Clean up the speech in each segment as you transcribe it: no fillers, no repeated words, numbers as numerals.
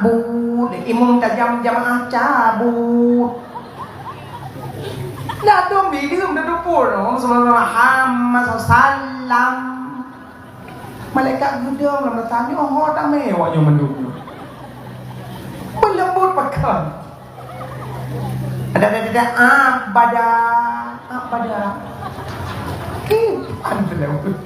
cabut imam tajam jamaah cabut dah tu bidium dah dupur sama Muhammad sallam malaikat gedung nak bertanya oh tak mewahnya menduknya melembut pekan ada abada lembut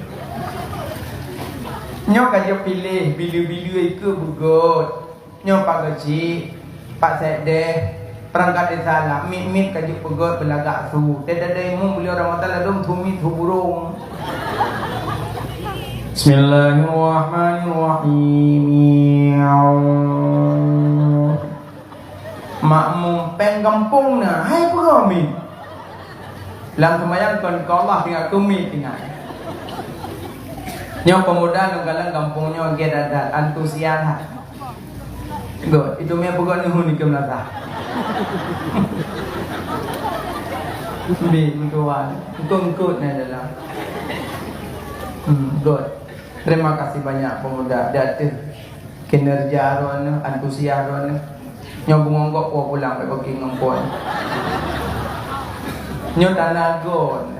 nyok aja pilih bila-bila itu bugut nyok pak kecil pak sedeh perangkat desa lah mit kaji bugut belagak su tidak ada imam beliau orang taala dom tumi tu burung Bismillahirrahmanirrahim makmum peng kampung na hai perami lang semayang kon Allah tinggal kumi tinggal nyo pemuda nunggalang kampungnya dia ada antusias go itu me bukan nuhun ikem nata bi tuan engkut na dalam good terima kasih banyak pemuda datang kinerja ron antusias ron nyo bungongkok pulang bagi ngempon nyo tanagon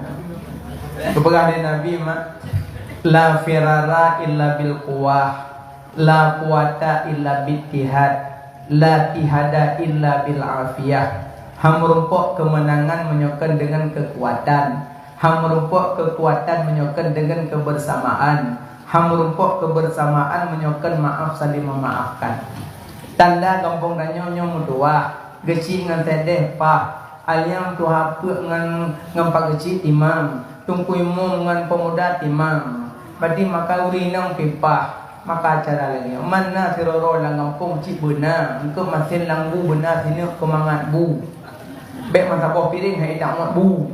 kepegang Nabi mak la firara illa bil quwah la quwata illa bittihad la tihada illa bil afiyah hamrumpok kemenangan menyokan dengan kekuatan hamrumpok kekuatan menyokan dengan kebersamaan hamrumpok kebersamaan menyokan maaf saling memaafkan tanda kampung danyo mudua geci ngan tedeh pa aliam tu hapuk ngan pak geci imam tungku imam ngan pemuda imam berarti maka urinang pipah maka acara lagi mana siroro lang kampung cik benar engkau masin langbu benar sini kemangat bu bek masa kau piring hai tak mat bu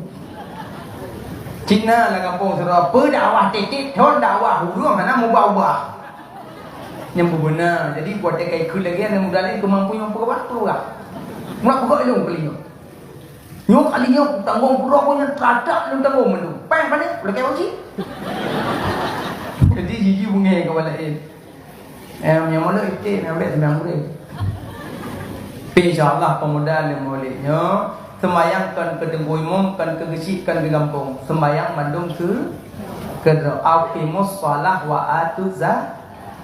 Cina lang kampung siroro apa dakwah titik thon dakwah hurung mana mau bawa yang benar jadi buat dekai kul lagi yang mudah lagi kemampuan apa lah nak buka ilmu beliau nyok alinya tanggung pura punya teradak dan tanggung menu peng pada boleh kaya wajib jadi gigi bunga kepala yang mana itu yang ambil sembilan boleh insyaAllah pemuda yang bolehnya sembayangkan ke tengku imam kan ke gesik kan ke kampung sembayang mandung ke aqimus shalah wa atu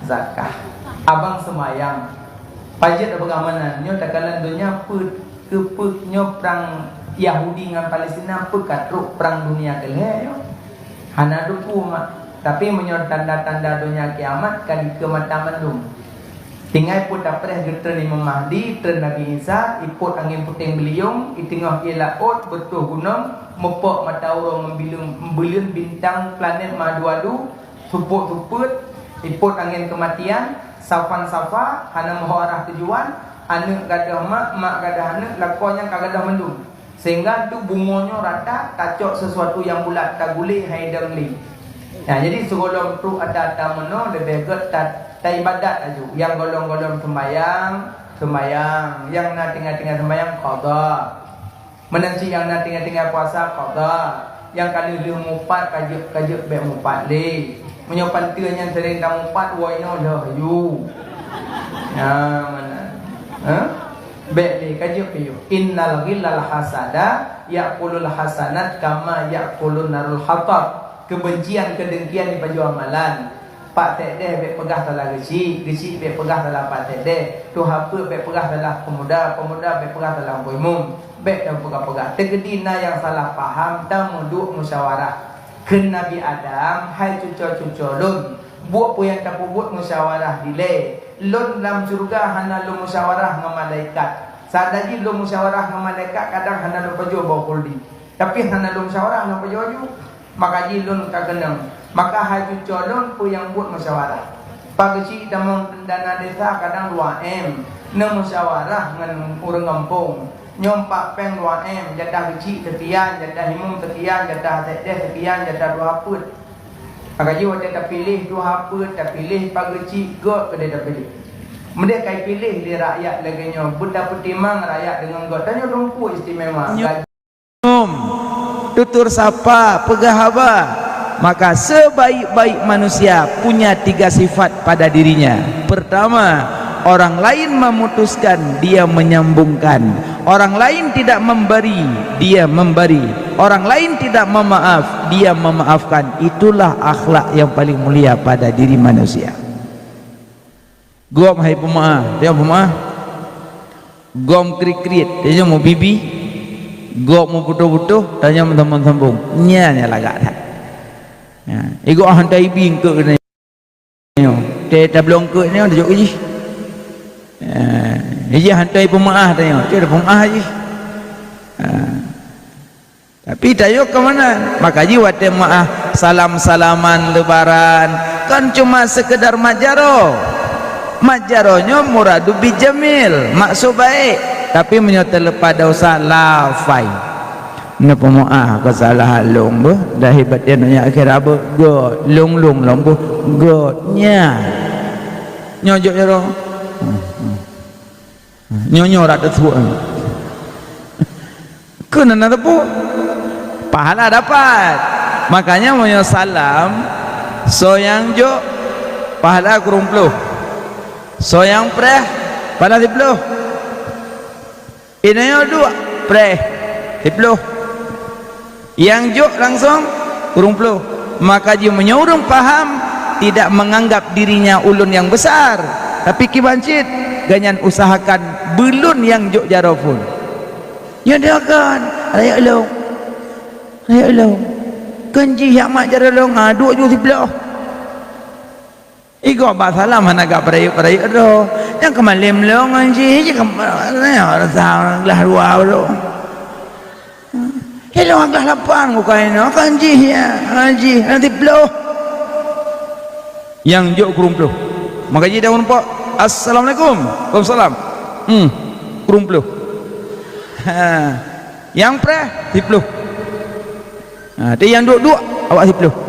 zakah abang sembayang pajak bagaimana nyo takalan dunia nyo perang Yahudi dengan Palestina pekatruk perang dunia kelih hana duku mak tapi menyorot tanda-tanda dunia kiamat kali kemataman dum tinggal pun dapat getren Imam Mahdi tren Nabi Isa iput angin puting beliung itengah ilaut betul gunung mepok mata orang membilun bintang planet madu-adu suput-suput iput angin kematian safan-safa hana mahu arah tujuan anak gadah mak gadah anak lakonnya kagadah mendung sehingga tu bunganya rata tacok sesuatu yang bulat tak gulih hai dengli nah jadi segolong tu ada meno lebih tak ibadat aja yang golong-golong sembayang yang nak tinggal sembayang qada menanti yang nak tinggal puasa qada yang kali dia mupat kajuk be mupat le menyopan teu yang sering dah mupat waino dah yu nah mana Beli kaji piyu. Innal ghillal hasada yaqulul hasanat kama yaqulun narul hatab. Kebencian kedengkian di baju amalan. Pak Tedeh be pegah dalam gesi be pegah dalam Pak Tedeh. Tu hapa be pegah dalam pemuda be pegah dalam umum. Be dah pegah-pegah. Tegedina yang salah faham dan muduk musyawarah. Ken Nabi Adam hai cucu-cucu lun. Buat pun yang tak buat musyawarah dile. Lun dalam surga hana lu musyawarah dengan malaikat. Sadaji lu musyawarah dengan malaikat kadang hana lu pajo bawa kuldi. Tapi hana lu musyawarah dengan pajo maka ji lun kagenang. Maka haji colon pun yang buat musyawarah. Pagi damang dana desa kadang 2M. Ne musyawarah dengan orang kampung. Nyompak peng 2M jadah kecil sekian, jadah imam sekian, jadah sedeh sekian, jadah 2 put. Maka jiwa dia tak pilih 2 apa, tak pilih pagi cikot ke dia tak pilih. Mereka kai pilih di rakyat laganya. Budak petimang rakyat dengan god. Tanya rompu istimewa. Tutur sapa, pegah apa? maka sebaik-baik manusia punya 3 sifat pada dirinya. Pertama, orang lain memutuskan, dia menyambungkan. Orang lain tidak memberi, dia memberi. Orang lain tidak memaaf, dia memaafkan. Itulah akhlak yang paling mulia pada diri manusia. Gom hai pemaaf, dia pemaaf. Gom krik-krik, dia mau bibi. Gom mau butuh-butuh, dia mau sambung-sambung. Nya lagak tak. Ya, igu hantai bing ke ni. Teh tablong ke ni ada jok ji. Dia hantai pemaaf tanya. Dia ada pemaaf ji. Tapi tayo ke mana? Maka ji wate maaf salam-salaman lebaran kan cuma sekedar majaro. Majaronya muradu bijamil, maksud baik, tapi menyotel pada usaha lafai. Napa maaf ko salah long bu, dah hebat dia nanya akhir apa? Go long bu, go nya. Nyojok jaro. Nyonyo rat tu. Kena nak tu. Pahala dapat. Makanya menyo salam soyang jo pahala kurung puluh. Soyang preh pahala 10. Inayo 2 preh 10. Yang juk langsung kurung puluh. Maka dia menyuruh paham, tidak menganggap dirinya ulun yang besar, tapi kibancit ganyan usahakan belun yang juk jarofun. Ya dia kan raya lo kanji yang mak jarolong duk ju 10. Igo ba salam hanaga perayuk do yang kemalim long anji je kemana orang lah luar do. Hello agak lapang bukan no kanji ya haji nanti bloh yang juk kurung puluh. Maka ji dah nampak assalamualaikum waalaikumsalam kurung puluh. Yang preh 10. Dia yang duk awak 10.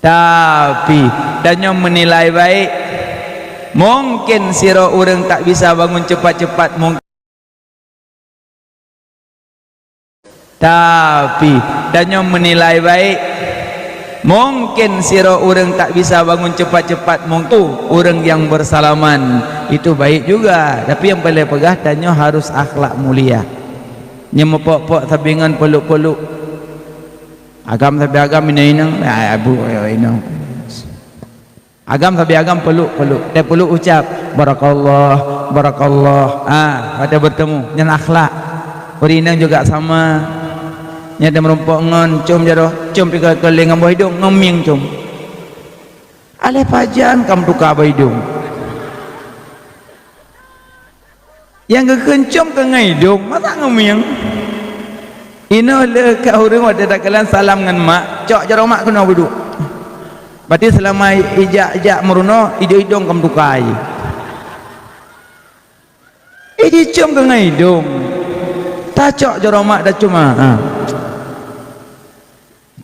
Tapi danyo menilai baik, mungkin siro orang tak bisa bangun cepat-cepat, mungkin. Tapi danyo menilai baik, mungkin siro orang tak bisa bangun cepat-cepat, mungkin orang yang bersalaman itu baik juga. Tapi yang paling pegah danyo harus akhlak mulia. Nyemepok-pok tabingan peluk-peluk. Agam tapi agam inang abu inang. Agam tapi agam peluk-peluk. Dia peluk ucap barakallah. Pada bertemu nyan akhlak. Urinang juga sama. Nya dia merumpok ngon cum jaro, cum pika keling ngambah hidung ngeming cum. Ale pajan kam tuka abah hidung. Yang kekencum ke ngidung masa ngeming. Ino le ka urang wada dakalan salam ngan mak, cok jaro mak kena duduk. Berarti selama ijak meruno hidung kam tukai. Idi cum ke ngidung. Ta cok jaro mak dah cuma.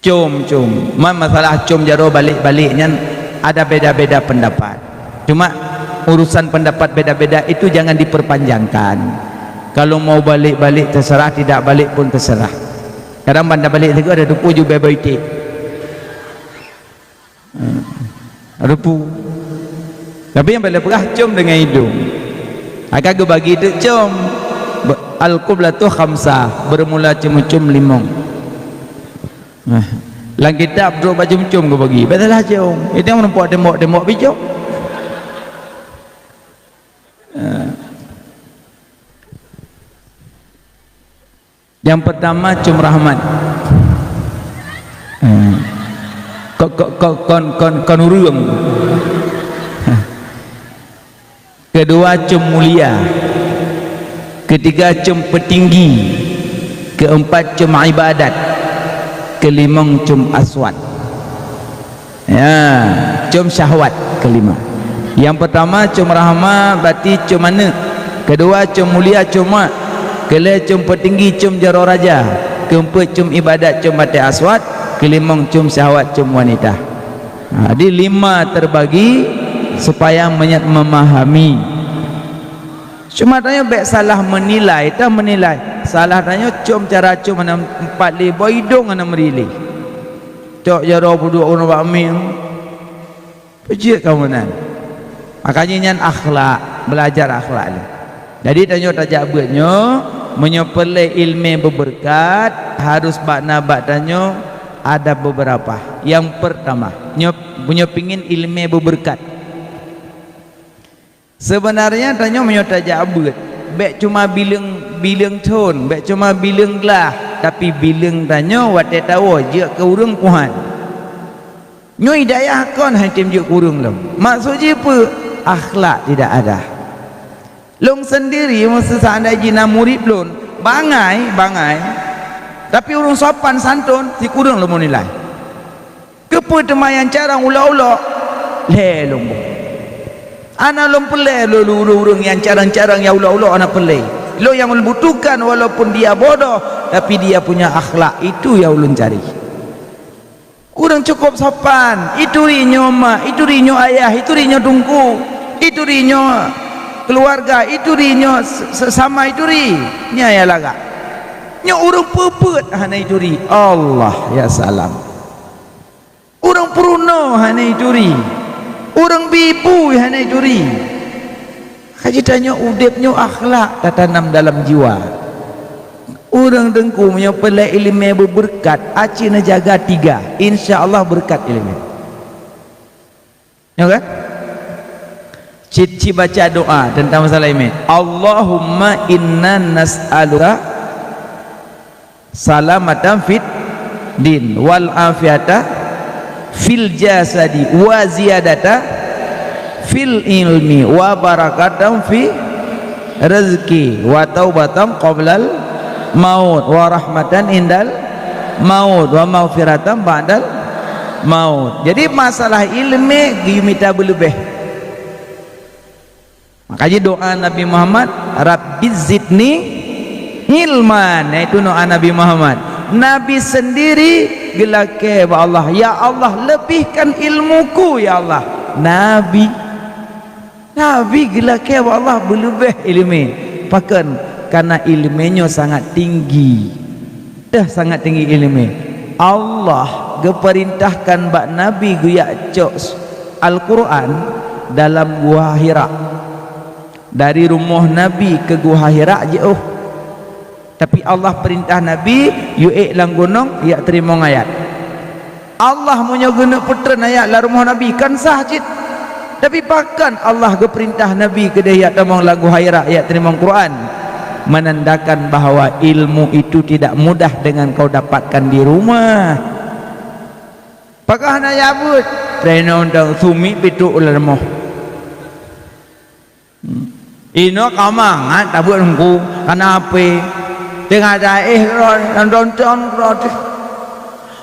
Cum masalah cum jaro balik-baliknya ada beda-beda pendapat. Cuma urusan pendapat beda-beda itu jangan diperpanjangkan. Kalau mau balik-balik terserah, tidak balik pun terserah. Kadang bandar balik itu ada dupu juga baik-baik. Dupu. Tapi yang paling pegah cum dengan hidung. Agak bagi itu cum. Al-qiblatu khamsah, bermula cum-cum 5. Lang kitab duk baju cum ke bagi. Betalah cum. Itu yang nampak demok bijak. Yang pertama cum rahmat. Kon urang. Kedua cum mulia. Ketiga cum petinggi. Keempat cum ibadat. Kelima cum aswat. Ya, cum syahwat kelima. Yang pertama cum rahmat berarti cum mana? Kedua cum mulia cum mak. Kelima cum petinggi cum jaro raja. Keempat cum ibadat cum mati aswat. Kelima cum syahwat cum wanita. Jadi 5 terbagi supaya memahami. Cuma tanya baik salah menilai, tak menilai. Salah tanya cum cara cum 4 li boy hidung ana merili. cok jaro puduk ono bakmi pejik kamu nan. Makanya nyan akhlak, belajar akhlak ni. Jadi tanyo tajak buatnyo menyepele ilmu berberkat harus bak tanyo ada beberapa. Yang pertama, punya pingin ilmu berberkat. Sebenarnya tanyo menyotajak buat, baik cuma bilang tone, baik cuma bilang lah, tapi bilang tanyo wate tahu je ke urang Tuhan. Nyo hidayah kon hakim je kurung lom. Maksudnya apa? Akhlak tidak ada. Long sendiri masa seandainya nak murid lon bangai tapi urung sopan santun si kurang lo nilai kepo temayan carang ulah-ulah le lombo ana lom pele lo urung yang carang-carang ya ulah-ulah ana pele lo yang membutuhkan walaupun dia bodoh tapi dia punya akhlak itu ya ulun cari kurang cukup sopan itu rinyo mak itu rinyo ayah itu rinyo tungku itu rinyo keluarga itu rinyo sesama itu ri nya ya laga nya urang pepet hana itu ri Allah ya salam urang peruno hana itu ri urang bibu hana itu ri kaji tanya udepnya akhlak tertanam dalam jiwa urang dengku punya pelai ilmu berberkat aci na jaga 3 insyaallah berkat ilmu ya kan Cici baca doa tentang masalah ini. Allahumma inna nas'aluka salamatan fid din wal afiyata fil jasadi wa ziyadata fil ilmi wa barakatan fi rezeki wa taubatan qablal maut wa rahmatan indal maut wa maghfiratan ba'dal maut. Jadi masalah ilmu diminta berlebih. Makanya doa Nabi Muhammad Rabbi zidni ilman, itu doa Nabi Muhammad. Nabi sendiri gelake ba Allah, ya Allah lebihkan ilmuku ya Allah. Nabi gelake ba Allah berlebih ilmu. Pakan karena ilmunya sangat tinggi. Sangat tinggi ilmu. Allah geperintahkan bak Nabi guyak cok Al-Quran dalam gua Hira. Dari rumah Nabi ke Gua Hira jauh tapi Allah perintah Nabi yuk lang gunung ya terima ayat Allah punya guna putran ayat lah rumah Nabi kan sah cit tapi pakan Allah ke perintah Nabi ke dia tamang lagu Hira ya terima Quran menandakan bahawa ilmu itu tidak mudah dengan kau dapatkan di rumah pakah na yabut treno undang sumi pitu ulama ino kamang tak buat nunggu kenapa tengah daih ronton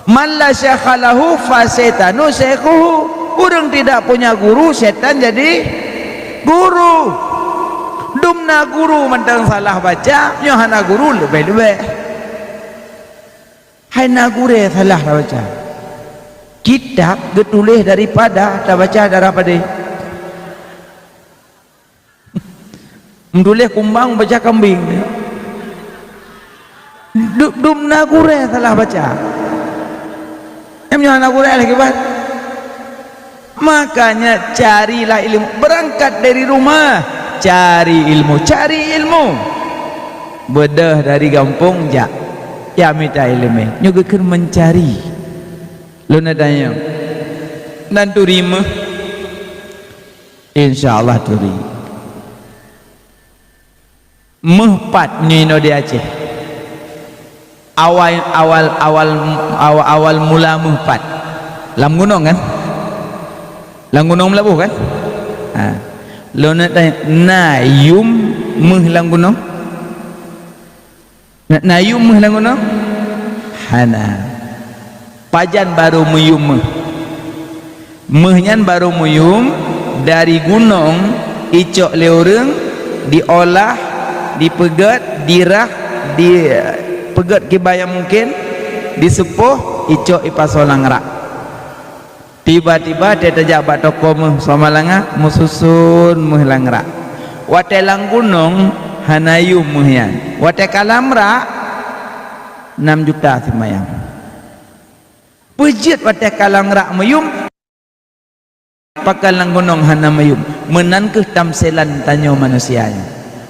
malla syekhalahu fasetanu syekhuhu urang tidak punya guru setan jadi guru dumna guru mentang salah baca nyohana guru lebih-lebih haina guru salah baca kitab getulis daripada tak baca daripada Mendulih kumbang baca kambing. Dumna gure salah baca. Emnya anak gure lagi bat. Makanya carilah ilmu. Berangkat dari rumah cari ilmu. Bedah dari kampung jak. Ya minta ilmu. Nyugukan mencari. Lu nadanya. Dan turima. Insyaallah turima. Mehpat nyino di Aceh awal mula mehpat lam gunung kan lam gunung melabuh kan lo nak tanya nayum meh lam gunung nayum meh lam gunung hana pajan baru meyum mehnya baru meyum dari gunung icok leureng diolah dipegat, dirah, dipegat kibaya mungkin, disepuh, icok ipasolang rak. Tiba-tiba dia terjabat toko sama langah, mususun muhlang rak. Wate lang gunung, hanayu muhyan. Wate kalam rak, 6 juta semayang. pejit wate kalang rak mayum pakalang gunung hana mayum menan ke tamselan tanyo manusianya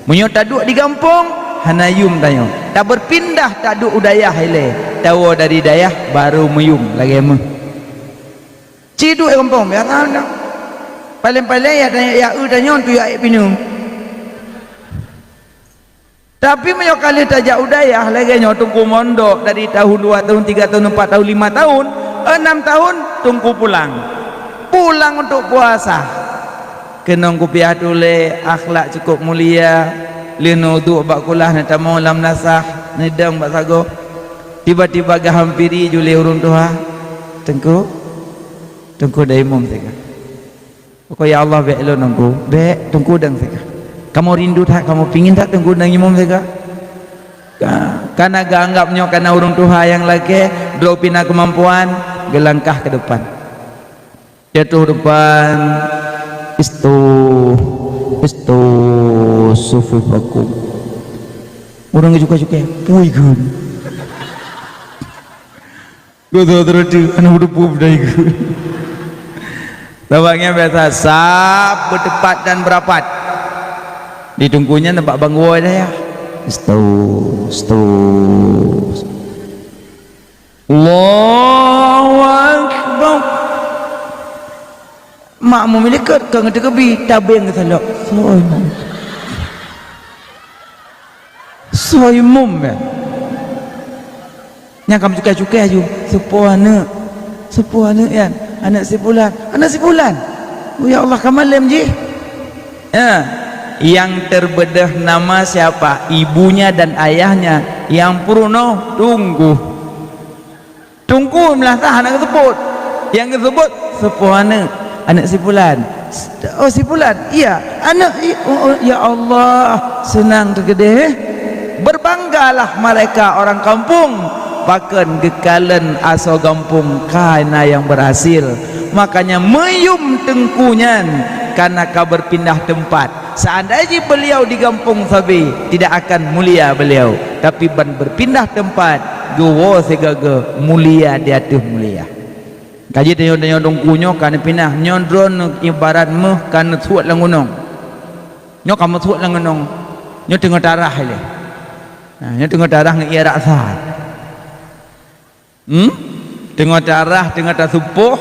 munyo taduk di kampung hana yum tanyo tak berpindah taduk udayah hele tawo dari dayah baru mayum lagi mah ciduk kampung ya tahu paling-paling ya tanya ya tanyo tu ya pinung tapi mayok kali tajak udayah lagi nyo tunggu mondok dari tahun 2 tahun 3 tahun 4 tahun 5 tahun 6 tahun tunggu pulang untuk puasa kenong kupiah tule akhlak cukup mulia lino du bakulah nak tamu lam nasah nedang bak sago tiba-tiba gahampiri juli urun tuha tengku daimum seka pokok ya Allah be lo nunggu be tengku dang seka kamu rindu tak kamu pingin tak tengku dang imum seka karena ganggapnya karena urun tuha yang lagi dropina kemampuan gelangkah ke depan jatuh depan istu sufufakum orang juga puy gun gue terus anak udah pup dari gun tabangnya biasa sap berdepat dan berapat ditunggunya nampak banggu aja ya istu Allahu Akbar mak memilikat ke ngerti kebi tabeng ketalak soimum ya yang kamu cukai aja sepuh anak ya anak si bulan oh ya Allah kamalem ji ya yang terbedah nama siapa ibunya dan ayahnya yang purno tunggu melatah anak tersebut yang tersebut sepuh anak si bulan oh si bulan iya anak oh, ya Allah senang tergede berbanggalah mereka orang kampung bahkan gekalan aso kampung karena yang berhasil makanya meyum tengkunyan karena kau berpindah tempat seandainya beliau di kampung sabi tidak akan mulia beliau tapi berpindah tempat gowo segaga mulia di atas mulia kaji tanya dong kunyo kan pindah nyondron ibarat meh kan suat lang gunung nyo kamu suat lang gunung nyo tengok darah ile nyo tengok darah ngi ira sah tengok darah tengok tasupuh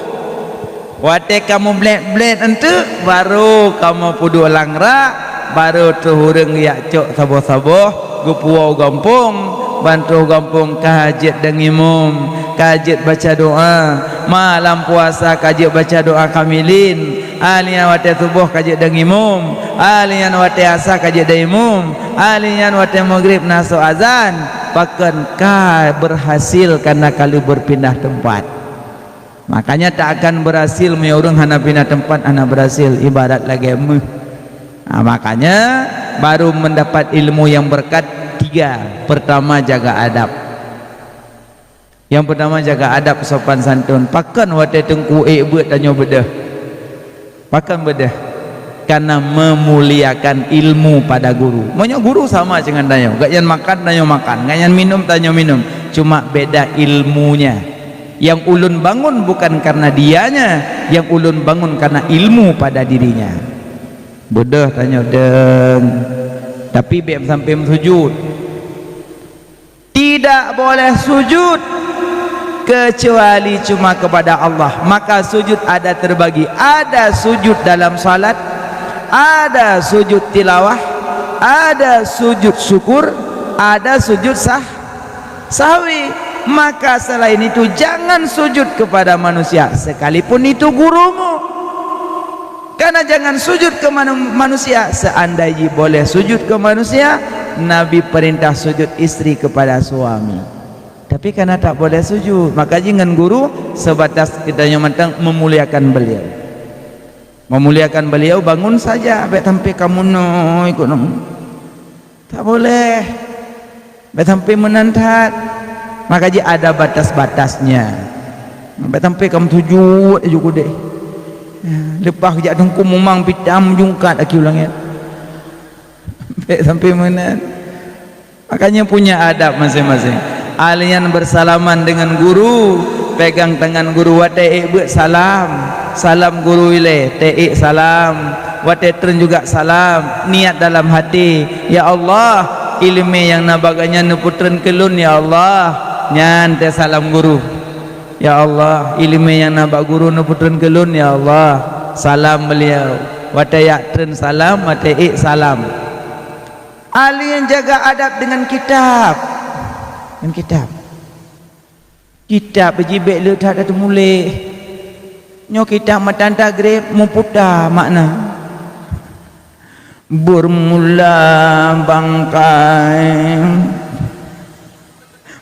wate kamu bled ente baru kamu pudu langra baru tu hureng ya cok sabo-sabo gupuau gampung bantu kampung kahajat dan imum kahajat baca doa malam puasa kahajat baca doa kamilin alian wate subuh kahajat dan imum alian wate asa kahajat dan imum alian wate maghrib naso azan bahkan kah berhasil karena kali berpindah tempat makanya tak akan berhasil meurung hana pindah tempat hana berhasil ibarat lagi makanya baru mendapat ilmu yang berkat. 3 pertama jaga adab yang pertama jaga adab sopan santun pakan wate tengku buat tanya bedah pakan bedah karena memuliakan ilmu pada guru maunya guru sama dengan tanya gak yang makan tanya makan gak yang minum tanya minum cuma beda ilmunya yang ulun bangun bukan karena dianya yang ulun bangun karena ilmu pada dirinya bedah tanya deng tapi biar sampai sujud tidak boleh sujud kecuali cuma kepada Allah maka sujud ada terbagi ada sujud dalam salat ada sujud tilawah ada sujud syukur ada sujud sahwi maka selain itu jangan sujud kepada manusia sekalipun itu gurumu karena jangan sujud ke manusia seandainya boleh sujud ke manusia Nabi perintah sujud istri kepada suami tapi karena tak boleh sujud maka jangan guru sebatas kita nyamantang memuliakan beliau bangun saja baik sampai kamu no ikut no tak boleh baik sampai menantat maka dia ada batas-batasnya baik sampai kamu sujud juga deh lepas kejap tengku memang pitam jungkat lagi ulangnya sampai mana makanya punya adab masing-masing alian bersalaman dengan guru pegang tangan guru, wate buat salam, salam guru ile, te salam, wate tren juga salam, niat dalam hati, ya Allah, ilmu yang nabaganya nu putren kelun, ya Allah, nyan te salam guru, ya Allah, ilmu yang nabag guru nu putren kelun, ya Allah, salam beliau, wate yak tren salam, wate salam. Ali yang jaga adab dengan kitab, dengan kitab. Kitab berjibek le tak ada temulih. Nyo kitab matanta grep memputar makna. Bermula bangkai.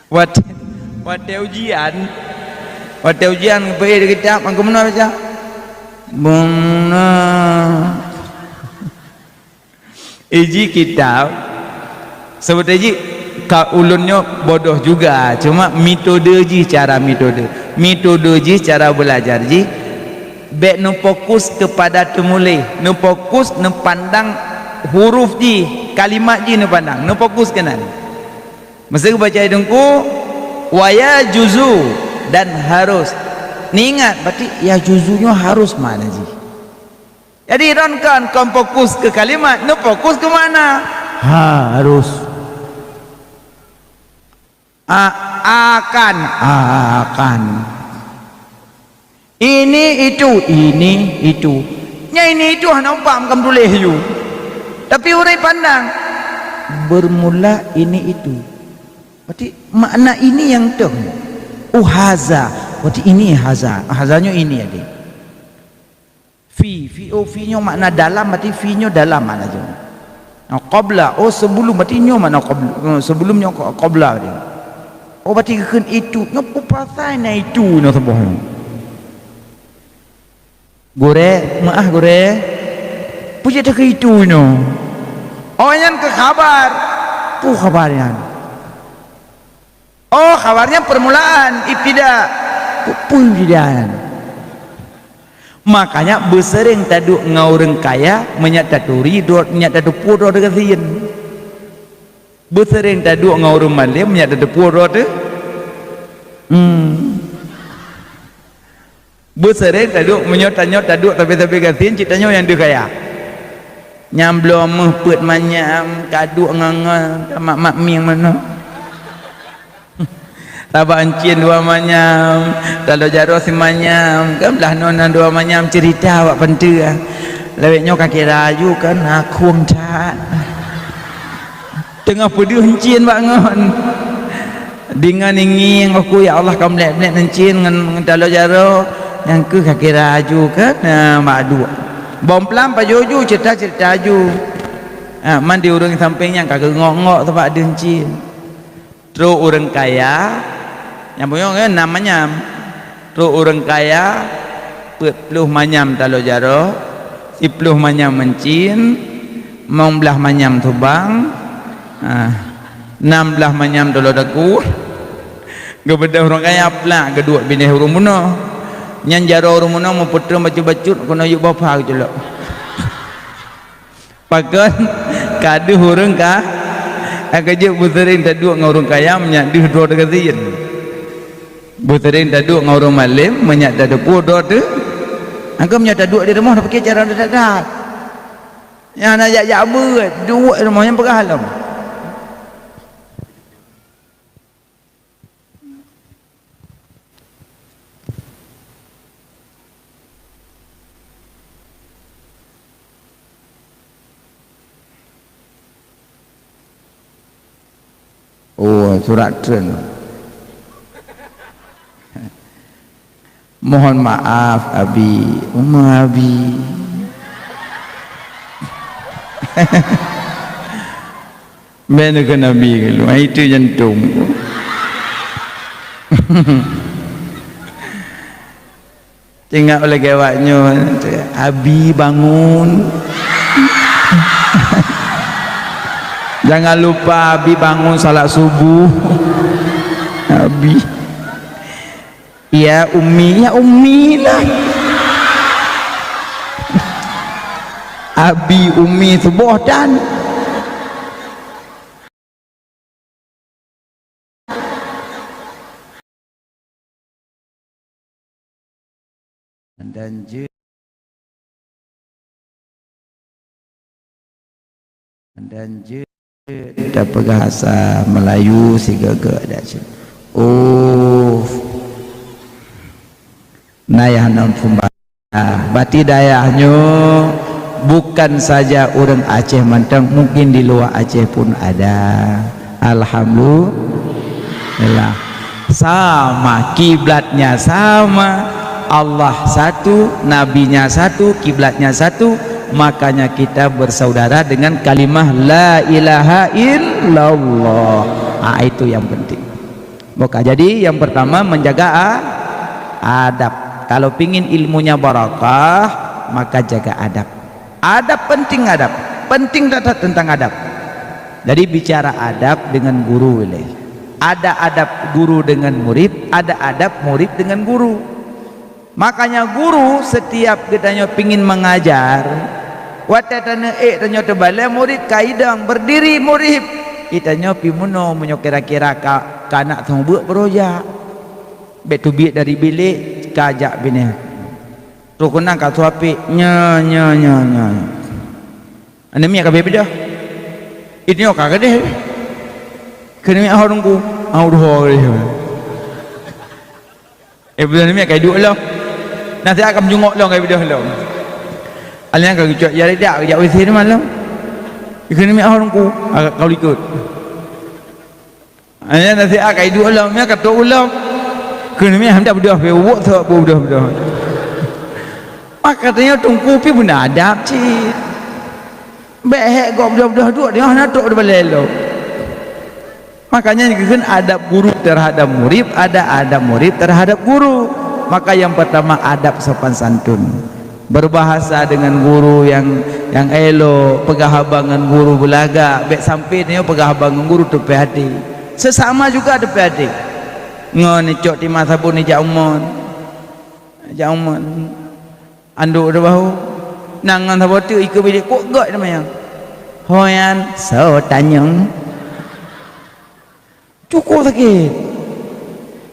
Wate ujian. Wate ujian pergi kitab angko mana baca? Bungna. Iji kitab sebut iji ulunnya bodoh juga, cuma metode ji, cara metode ji, cara belajar ji bek nu fokus kepada temulih, nu fokus nu pandang huruf ji, kalimat ji nu pandang, nu fokus kenan mesti baca hidungku waya juzu dan harus ni ingat berarti ya juzunya harus mana ji, jadi ronkan kau fokus ke kalimat, nu fokus ke mana harus akan ini itu nya ini itu nampak macam tulis you tapi orang pandang bermula ini itu berarti makna ini yang tu haza berarti ini hazanya ini adik fi nya makna dalam berarti fi nya dalam mana je qabla sebelum berarti nya makna qabla sebelumnya qabla dia oh berarti kan itu ngapu pasal na itu no sebuah gore maaf gore puji tak itu no oh yang ke kabar kabarnya oh kabarnya permulaan ibtida ibtidaan makanya bersering tadu ngaureng kaya menyataturi dot menyatatu dot dengan bersering tadu ngaureng malim menyatatu dot bersering tadu menyot tadu tapi gantiin citanya yang dia kaya nyamblo mehpet manyam kadu ngangan mak ming mana tabak encin dua manyam kalau jaro si manyam kan belah nona dua manyam cerita awak penting leweknya kaki rayu kan aku cat tengah pedih encin bangun dengan ingin aku ya Allah kamu lek encin dengan kalau jaro yang ke kaki rayu kan mak dua bom pelam pajuju cerita aju mandi orang sampingnya kagak ngok tempat ada encin terus orang kaya yang punya namanya terus orang kaya 40 manyam talo jaro 10 manyam mencin 19 manyam tubang 16 manyam talo daku gebeda orang kaya pelak kedua bini hurung muno nyan jaro hurung muno mau putra bacut-bacut kena yuk bapa je lah pakan kadu hurung kah akajuk buterin taduk ngurung kaya menyak duh dua degatin buterin taduk ngurung malim menyak taduk dua tu angka menyak taduk di rumah dah pakai cara dadak yang nak jak ber dua rumah yang perahalam surat tren mohon maaf Abi Abi mana ke Nabi kalau itu jantung tengok oleh kewaknya Abi bangun jangan lupa Abi bangun salat subuh Abi ya Umi lah Abi Umi subuh dan dan kita bahasa Melayu si gagak dah. Oh, nayah non fumbah. Berarti dayahnya bukan saja orang Aceh Mantang, mungkin di luar Aceh pun ada. Alhamdulillah. Sama, kiblatnya sama, Allah satu, nabinya satu, kiblatnya satu, makanya kita bersaudara dengan kalimah la ilaha illallah. Itu yang penting. Maka jadi yang pertama menjaga adab. Kalau pingin ilmunya barakah, maka jaga adab. Adab penting, adab penting, data tentang adab. Jadi bicara adab dengan guru boleh. Ada adab guru dengan murid, ada adab murid dengan guru. Makanya guru setiap kitanya pingin mengajar, watatana tanya terbalik murid kaidang berdiri murid itanya pimuno menyo kira-kira kanak tong buat beroja betu biik dari bilik kajak bini tu kunang ka suapi nya ane mi ka bebe dah ini ok ka deh kene mi ahorungku audoh bulan mi ka duk lo nanti akan jungok lo ka bebe dah lo alnya ka cuak ya dak ya wis ni malam kene mi ahorungku kau ikut alnya nanti akan duk lo mi ka tu ulam kene mi hendak berdoa pe wok tak berdoa maka katanya tungku pi pun adab cik behek gok berdoa duk dia nak tok balelo. Makanya kan adab guru terhadap murid, ada adab murid terhadap guru. Maka yang pertama adab sopan santun, berbahasa dengan guru yang elok, pegahabangan guru belaga, bek sampai ni pegahabangan guru tu hati. Sesama juga ada hati. Ngon cok di masa pun ni jauman anduk dah bahu nangan thaboh tu ikut bilik kok gak namanya hoyan so tanyong cukup sakit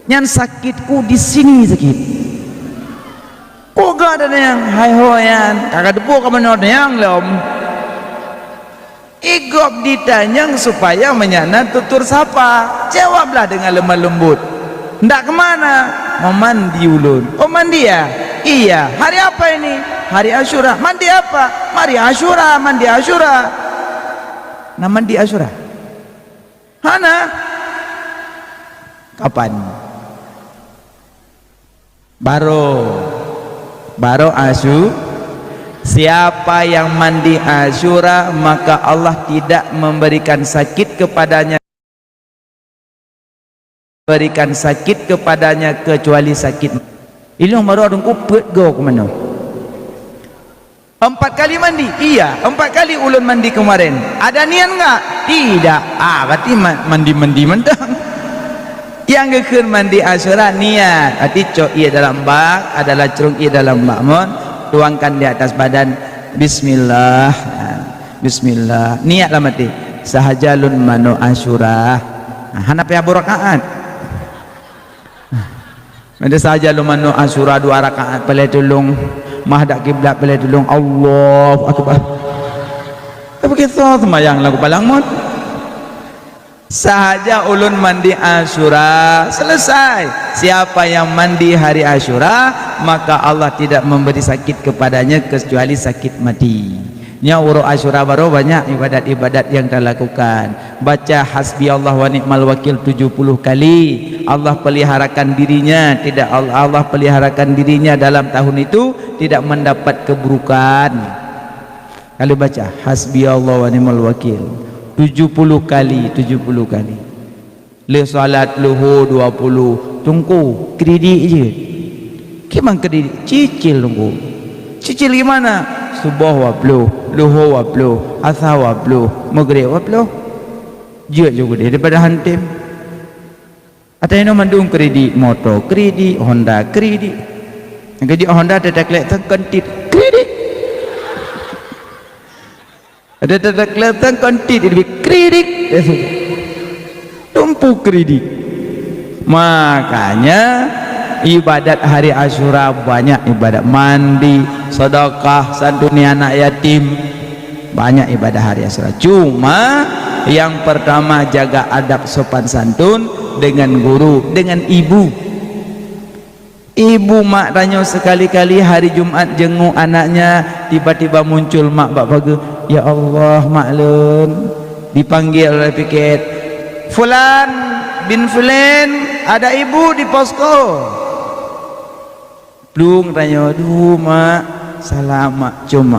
nyan sakitku di sini sakit kok gak ada yang hai hoyan kakak debu ke mana yang lom igop ditanyang supaya menyana tutur sapa jawablah dengan lemah lembut ndak kemana mau mandi ulun oh mandi ya iya hari apa ini hari Asyura mandi apa mari Asyura mandi Asyura nah mandi Asyura hana kapan baro Asyura siapa yang mandi Asyura maka Allah tidak memberikan sakit kepadanya kecuali sakit ilmu baru adung kupet go ke mana 4 kali mandi iya 4 kali ulun mandi kemarin ada niat enggak tidak berarti mandi mentang yang geker mandi Asyura niat arti cok ia dalam bak adalah cerung ia dalam bakmon tuangkan di atas badan bismillah niatlah mati sahajalun mano Asyura hana payah berakaat ada saja lumano Asyura 2 rakaat pelai tulung mahdak kiblat pelai tulung Allahu akbar tapi kita semayang lagu palang sahaja ulun mandi Asyura selesai. Siapa yang mandi hari Asyura maka Allah tidak memberi sakit kepadanya kecuali sakit mati. Nyawuro Asyura baru banyak ibadat-ibadat yang kita lakukan. Baca hasbi Allah wa ni'mal wakil 70 kali. Allah peliharakan dirinya, tidak Allah peliharakan dirinya dalam tahun itu tidak mendapat keburukan. Kalau baca hasbi Allah wa ni'mal wakil 70 kali. Le salat luhur 20 tunggu kredit je. Gimana kredit? Cicil tunggu. Cicil gimana? Subuh wapluh, luhur wapluh, asar wapluh, maghrib wapluh. Jut juga dia daripada hantim. Atau mandung kredit motor, kredit Honda, kredit. Kredit Honda ada taklek terkentit, kredit. Ada taklek terkentit, lebih kredit. Tumpu kredit. Makanya ibadat hari Asyura banyak, ibadat mandi, sedekah, santuni anak yatim, banyak ibadah hari Asyura. Cuma yang pertama jaga adab sopan santun dengan guru, dengan ibu. Ibu mak tanya sekali-kali hari Jumat jenguk anaknya, tiba-tiba muncul mak bapak, ya Allah maklun, dipanggil oleh piket, Fulan bin Fulan, ada ibu di posko. Belum tanya, aduh mak, salam mak, cuma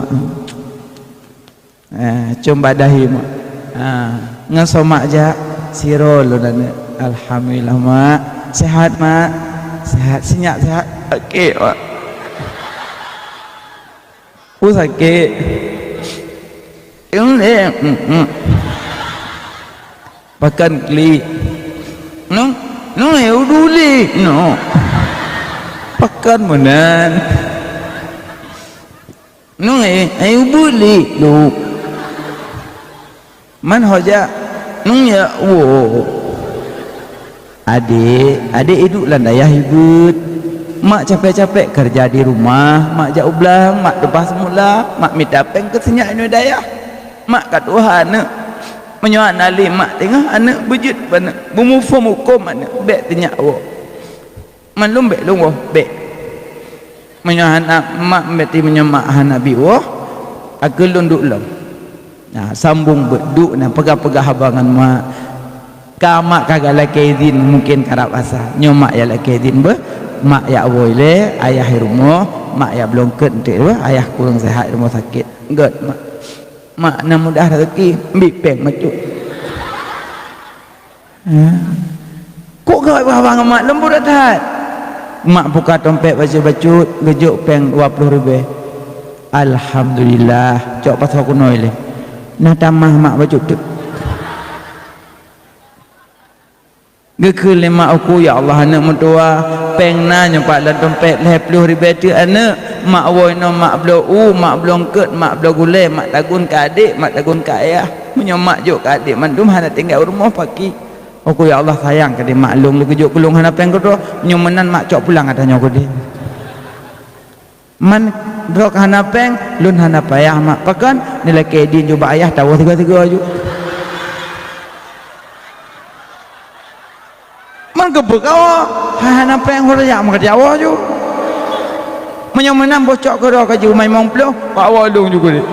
cuma dahi mak, ngasomak aja, sirol dan alhamdulillah mak, sehat mak, sehat, sehat, okey mak, sakit, pakan kli, no, uduli, no, pakan menan, no, ubuli, no, man hoja, no ya, wo, adik hidup landayah hibut, mak capek-capek kerja di rumah, mak jauh belang, mak debah semula, mak minta peng kesenyak ini dayah, mak kat Tuhan, menyuat nali mak tengah anak bejut bana bumufum hukum anak bek tenyak wo malum bek lu wo bek menyuat anak mak beti menyemak hanabi wo agelun duk long. Nah sambung beduk nah pegah-pegah habangan mak kamak kagak laki izin mungkin karap asa nyomak ya laki izin be mak ya woile ayah rumah mak ya belum kentik be ayah kurang sehat rumah sakit god mak nak mudah rezeki bipeng macuk kok gak abang mak lembut dah mak buka dompet baca-bacut gejuk peng 20 ribu alhamdulillah cok pas aku noi le nah tamah mak bacut tu gekele mak aku ya Allah anak mentua peng na nyempat dalam dompet 20 ribu tu anak mak woi no mak belum mak belum ket mak belum gule mak tagun ke adik mak tagun ke ayah menyomak juk ke adik mandum hana tinggal rumah pagi aku ya Allah sayang ke dia maklum lu kejuk kulung hana peng ko nyomenan mak cok pulang katanya ko dia man drok hana peng lun hana payah mak pakan nilai kedin juga ayah tahu tiga-tiga aju man kebekau hana peng ko ya mak Jawa aju menang bocok ke dah kaju main mongplo pak walung juga ni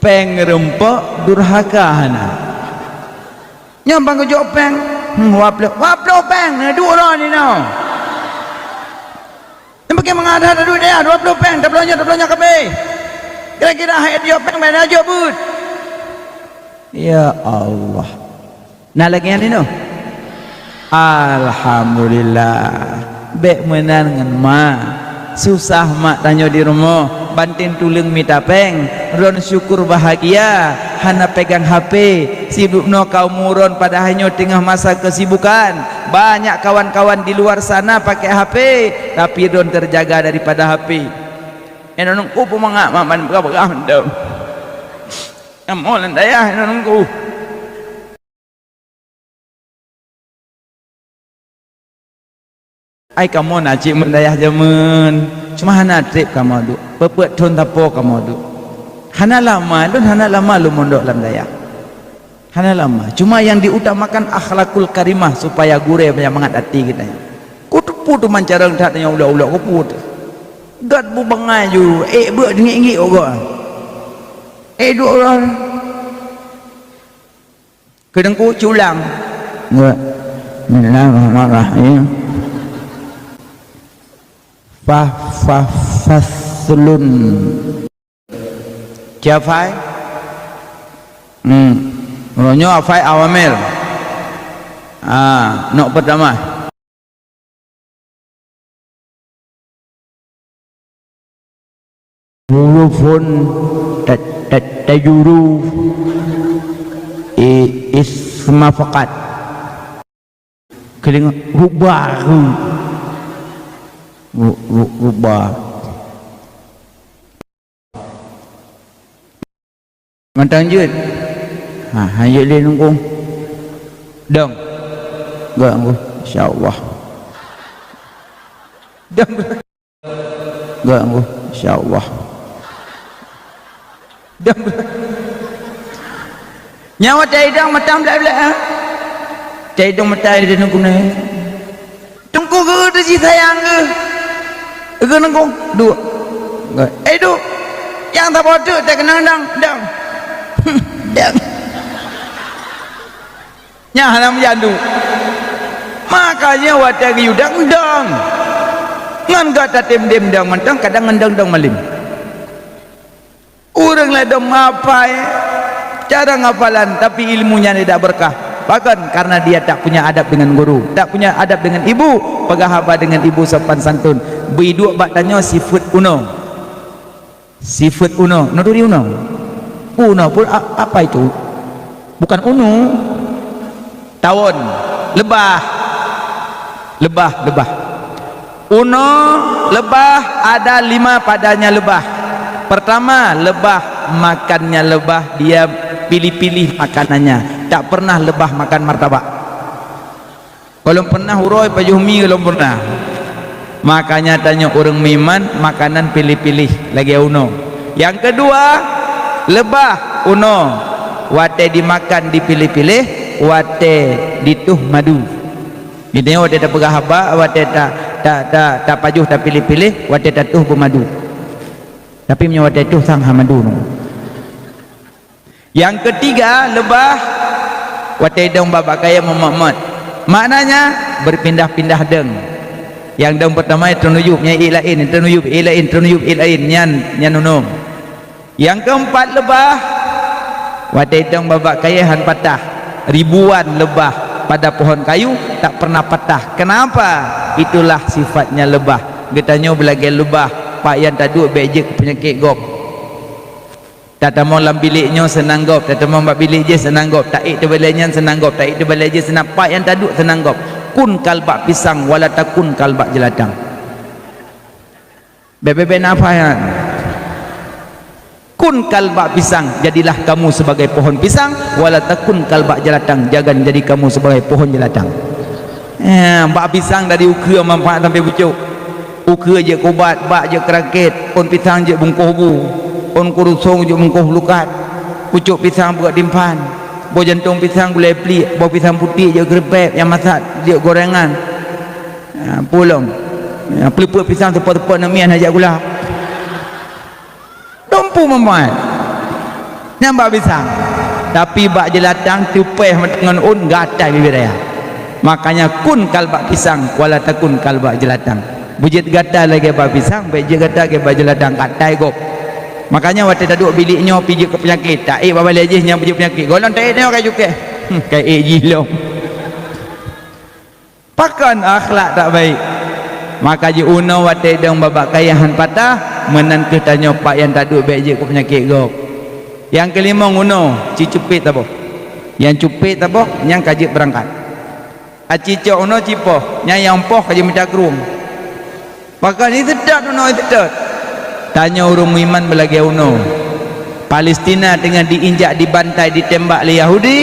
peng rempok durhaka hana nyambang ke jok peng waplo peng ni dua orang ni no yang pakai mengadah ada duit dia 20 peng tak belanja kebe kira-kira hayat jok peng mana jok bud ya Allah nah lagi yang ni no alhamdulillah bek menan dengan mak susah mak tanya di rumah banting tulang minta peng ron syukur bahagia hana pegang HP sibuk no kaum muron pada hanya tengah masa kesibukan banyak kawan-kawan di luar sana pakai HP tapi ron terjaga daripada HP enonku pemangak maman berapa dah amolan dayah enonku ai kamu nak cik mendayah jaman cuma hana trip kamu tu pepet thon tapo kamu tu hana lama lu mondok dalam dayah hana lama cuma yang diutamakan akhlakul karimah supaya gure menyemangat hati kita kutu tu mancarang tak tanya ulah-ulah kuput gad bu bangai ju buat dingik-ngik ogok duk orang kedengku culang enggak bismillahirrahmanirrahim faslun Jafai ronyo afai awamil nok pertama hurufun tajuru isma faqat keling hubaru rubah mantang jut hayat le nunggu dong gak nunggu insyaallah Dam. Enggak, insyaallah. Dam. Nyawa taidang matam belak-belak ah. Taidang matai dia nak guna. Tunggu ke tu si sayang ke? Ke nangku dua. Enggak. Duk. Yang tak bodoh tak kena dang. Dang. Dang. Nyah nam jandu. Makanya wadah yudang dang. Ngan kata dem dang mentang kadang ngendang dang malim. Orang lah dong ngapai cara ngapalan tapi ilmunya tidak berkah. Bahkan karena dia tak punya adab dengan guru, tak punya adab dengan ibu, pegahaba dengan ibu sopan santun. Biduk bak tanya sifat uno. Sifat uno, nururi uno. Uno pun apa itu? Bukan uno. Tawon, lebah. Lebah. Uno, lebah ada 5 padanya lebah. Pertama, lebah makannya lebah, dia pilih-pilih makanannya. Tak pernah lebah makan martabak. Kalau pernah uroi pajumi kalau pernah. Makanya tanya orang miman makanan pilih-pilih lagi uno. Yang kedua, lebah uno. Wate dimakan dipilih-pilih, wate dituh madu. Ini wate tak pegahaba, wate tak pajuh tak pilih-pilih, wate tak tuh bermadu. Tapi punya wate tuh sang hamadu. Yang ketiga, lebah wate dong babak kaya memat. Maknanya berpindah-pindah deng. Yang dong pertama ternuyup nyai ilain, ternuyup ilain nyan unum. Yang keempat, lebah wate dong babak kaya han patah. Ribuan lebah pada pohon kayu tak pernah patah. Kenapa? Itulah sifatnya lebah. Getanya belagi lebah pak yang taduk bejek penyakit gop. Tak tahu lam biliknya senang gop, tak tahu mbak bilik je senang gop, tak ik tebalanya senang gop, tak ik tebalanya je senang pak yang taduk senang gop. Kun kalbak pisang wala takun kalbak jeladang. Bebe apa ya? Kun kalbak pisang, jadilah kamu sebagai pohon pisang, wala takun kalbak jeladang, jangan jadi kamu sebagai pohon jeladang. Bak pisang dari ukir manfaat sampai pucuk. Ukir je kubat, bak je kerakit, pohon pisang je bungkuh bu. On kurusong je mengkoh lukat, pucuk pisang buat dimpan, bau jantung pisang gulai pelik, bau pisang putih je gerebek yang masak je gorengan, pulang, peliput pisang tepat-tepat namian ajak gula, dompu membuat, nyambak pisang, tapi bak jelatang tupeh dengan un gatai bibir raya, makanya kun kalbak pisang, wala takun kalbak jelatang, bujit gatai lagi bak pisang, bujit gatai lagi bak jelatang gatai gop. Makanya waktu taduk biliknya pergi ke penyakit, tak baba lejehnya pergi penyakit. Golong tak tengok kayu ke. Kayak jilong. Pakan akhlak tak baik. Maka je uno waktu dong babak kayahan patah, menan ke tanya pak yang taduk baik je ke penyakit gop. Yang kelima uno, cicupit apa? Yang cupit apa? Yang kajik berangkat. Acicok uno cipoh, yang poh kajik mencakrung. Pakan itu tak uno itu tak. Tanya orang iman belagi uno. Palestina dengan diinjak, dibantai, ditembak oleh Yahudi.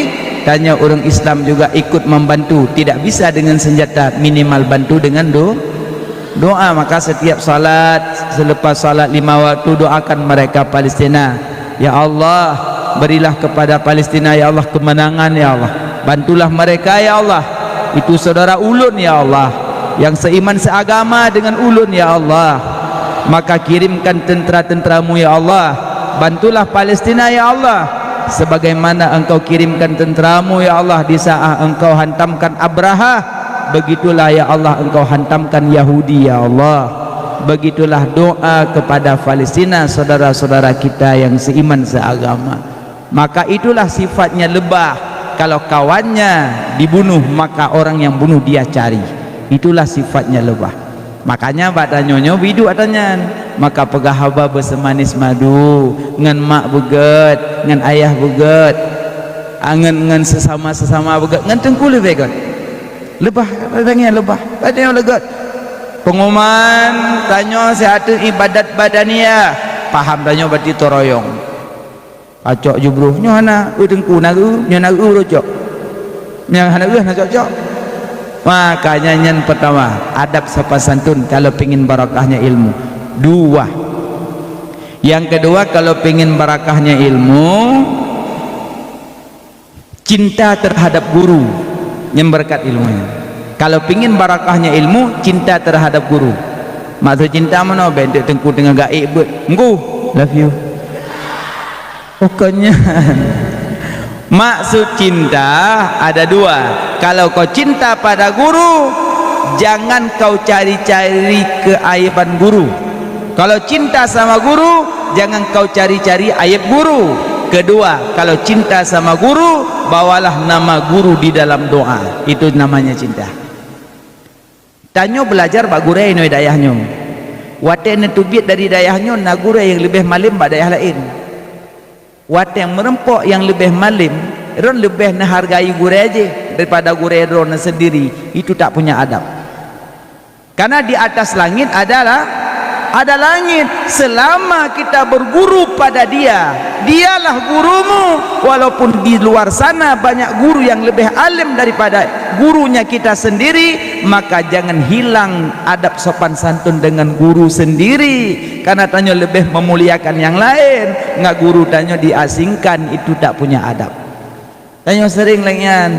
Tanya orang Islam juga ikut membantu. Tidak bisa dengan senjata, minimal bantu dengan doa. Maka setiap salat, selepas salat 5 waktu, doakan mereka Palestina. Ya Allah, berilah kepada Palestina ya Allah kemenangan ya Allah. Bantulah mereka ya Allah. Itu saudara ulun ya Allah, yang seiman seagama dengan ulun ya Allah. Maka kirimkan tentera-tenteramu ya Allah, bantulah Palestina ya Allah, sebagaimana engkau kirimkan tenteramu ya Allah di saat engkau hantamkan Abraha, begitulah ya Allah engkau hantamkan Yahudi ya Allah. Begitulah doa kepada Palestina, saudara-saudara kita yang seiman seagama. Maka itulah sifatnya lebah. Kalau kawannya dibunuh, maka orang yang bunuh dia cari. Itulah sifatnya lebah. Makanya pada nyonyo bidu atanya, maka pegahaba bersemanis madu, ngan mak beget, ngan ayah beget, ngan sesama beget, ngan tengkul beget. Lebah, tanya lebah, tanya leget. Pengumuman tanya sehat ibadat badania, paham tanya berarti toroyong. Acok jubruh, nyohana, tengku nagu, nyohana rocok, nyohana nak cocok. Makanya yang pertama, adab sopan santun kalau pengin barakahnya ilmu. Dua. Yang kedua, kalau pengin barakahnya ilmu, cinta terhadap guru yang berkat ilmunya. Kalau pengin barakahnya ilmu, cinta terhadap guru. Maksud cinta mana? Bentuk tengku dengan gaib buat engku love you. Pokoknya maksud cinta ada dua. Kalau kau cinta pada guru, jangan kau cari-cari keaiban guru. Kalau cinta sama guru, jangan kau cari-cari aib guru. Kedua, kalau cinta sama guru, bawalah nama guru di dalam doa. Itu namanya cinta. Tanyo belajar bak guru ino dayahnya. Wate netubit dari dayahnya na guru yang lebih malim bak dayah lain. Wate yang merempok yang lebih malim, ron lebih menghargai guru aja daripada guru ron sendiri. Itu tak punya adab. Karena di atas langit adalah ada langit. Selama kita berguru pada dia, dialah gurumu. Walaupun di luar sana banyak guru yang lebih alim daripada gurunya kita sendiri, maka jangan hilang adab sopan santun dengan guru sendiri. Karena tanya lebih memuliakan yang lain. Nggak guru tanya diasingkan, itu tak punya adab. Tanya sering lengan,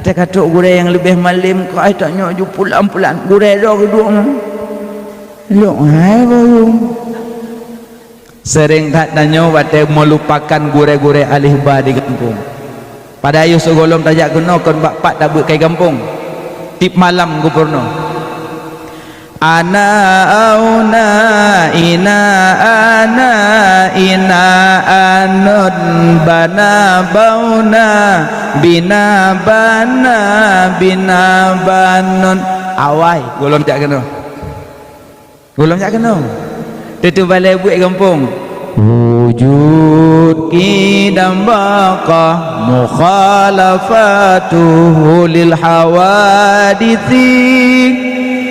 dia kata guru yang lebih malim, kau ay tanya ju pulang-pulang guru dah kedua Loh, sering tak tanya wate melupakan gure-gure alih bah di kampung. Pada ayu segolom tajak kena kon bapak tak buat kai kampung. Tip malam gubernur. Ana auna ina anun bana bauna bina banun awai golom tak kena. Belum tak kena. Itu balai buat kampung. Wujud kidam baqah mukhalafatuhu lil hawadithi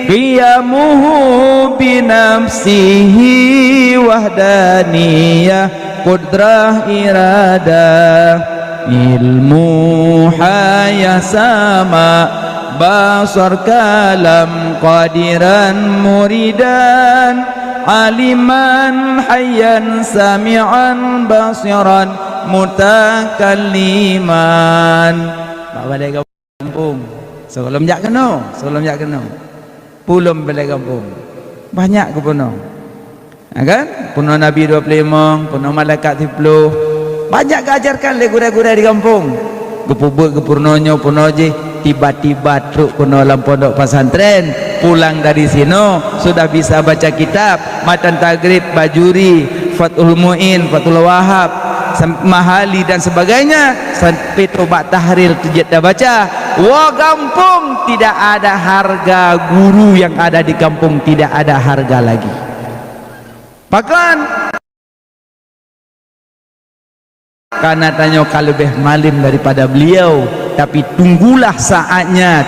qiyamuhu binafsihi wahdaniyah qudrah iradah ilmu hayah sama basar kalam qadiran muridan aliman hayyan sami'an basiran mutakalliman. Mak balik kampung sebelum jak kena pulum balik kampung banyak ke puno kan puno Nabi 25 puno malaikat 10 banyak keajarkan le gura-gura di kampung gepubuk gepurnonyo puno je. Tiba-tiba truk kuno dalam pondok pesantren pulang dari sini sudah bisa baca kitab matan tagrib bajuri fathul muin fathul wahab mahali dan sebagainya sampai tobat tahril tujat dah baca. Wah kampung tidak ada harga guru yang ada di kampung, tidak ada harga lagi. Bahkan karena tanya kalau lebih malim daripada beliau, tapi tunggulah saatnya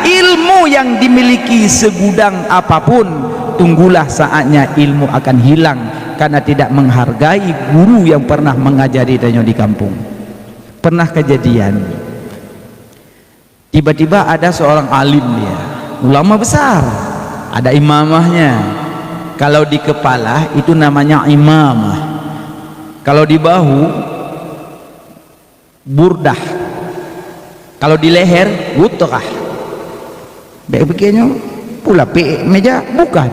ilmu yang dimiliki segudang apapun, tunggulah saatnya ilmu akan hilang karena tidak menghargai guru yang pernah mengajari tanya di kampung. Pernah kejadian tiba-tiba ada seorang alim, dia ulama besar, ada imamahnya. Kalau di kepala itu namanya imamah, kalau di bahu burdah, kalau di leher wutrah. Baik begini pula meja bukan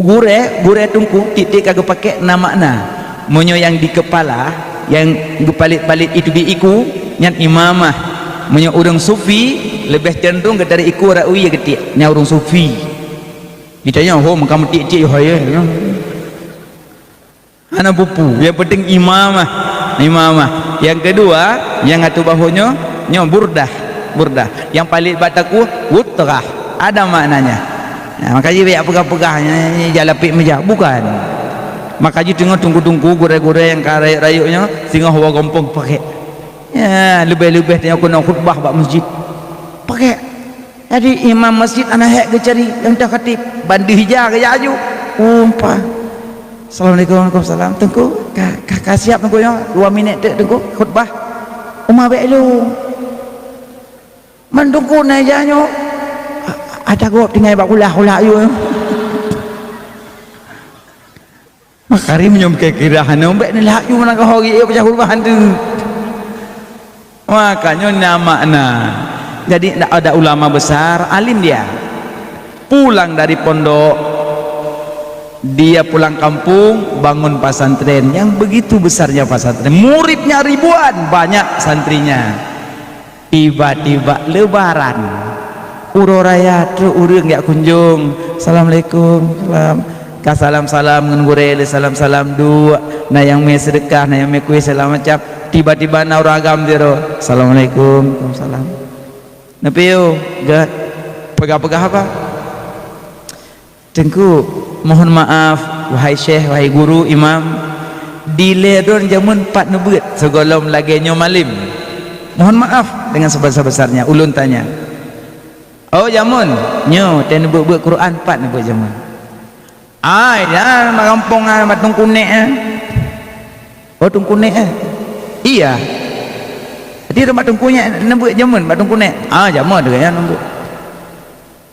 gure tungku titik kagak pakai nama monyo yang di kepala yang palit-palit itu di iku yang imamah. Monyo urang sufi lebih cenderung ke dari iku rawi getik nya urang sufi ditanya ho kamu tik-tik hoye ana bupu yang penting imamah. Yang kedua yang atu bahunya nyo burdah yang paling bataku wutrah ada maknanya. Nah, makanya banyak pegah-pegahnya jalapik meja bukan, makanya tunggu gure-gure yang karayuk-rayuknya sehingga hawa gompong pakai ya lebih-lebih tanya aku nak khutbah bak masjid pakai. Jadi imam masjid anak hek ke cari yang dah khatib bandi hijau ke jaju umpah. Assalamualaikum warahmatullahi wabarakatuh. Tengku kakak siap tengku ya 2 minit tengku khutbah umah baik lu mendungku najanyo ada gua tinggal bakulah yo makari menyom kekirahan ombek ni lah yu mana kau hari pecah kurubahan tu makanya nama jadi ada ulama besar alim dia pulang dari pondok dia pulang kampung bangun pesantren yang begitu besarnya pesantren muridnya ribuan banyak santrinya tiba-tiba lebaran uroraya tu urang ya kunjung assalamualaikum salam ngan gurele salam dua na yang me sedekah na yang me kuih salam macam tiba-tiba na uragam diro assalamualaikum salam napiyo gat pegah-pegah apa tengku mohon maaf wahai syekh wahai guru imam dile don jamun 4 nebut segolom lagi nyomalim mohon maaf dengan sebesar-besarnya ulun tanya oh jamun nyo ten nebut Quran 4 nebut jamun ai dah kampung Batung Kunek oh Tung Kunek iya dia Batung Kunek nebut jamun Batung Kunek jamun dia nebut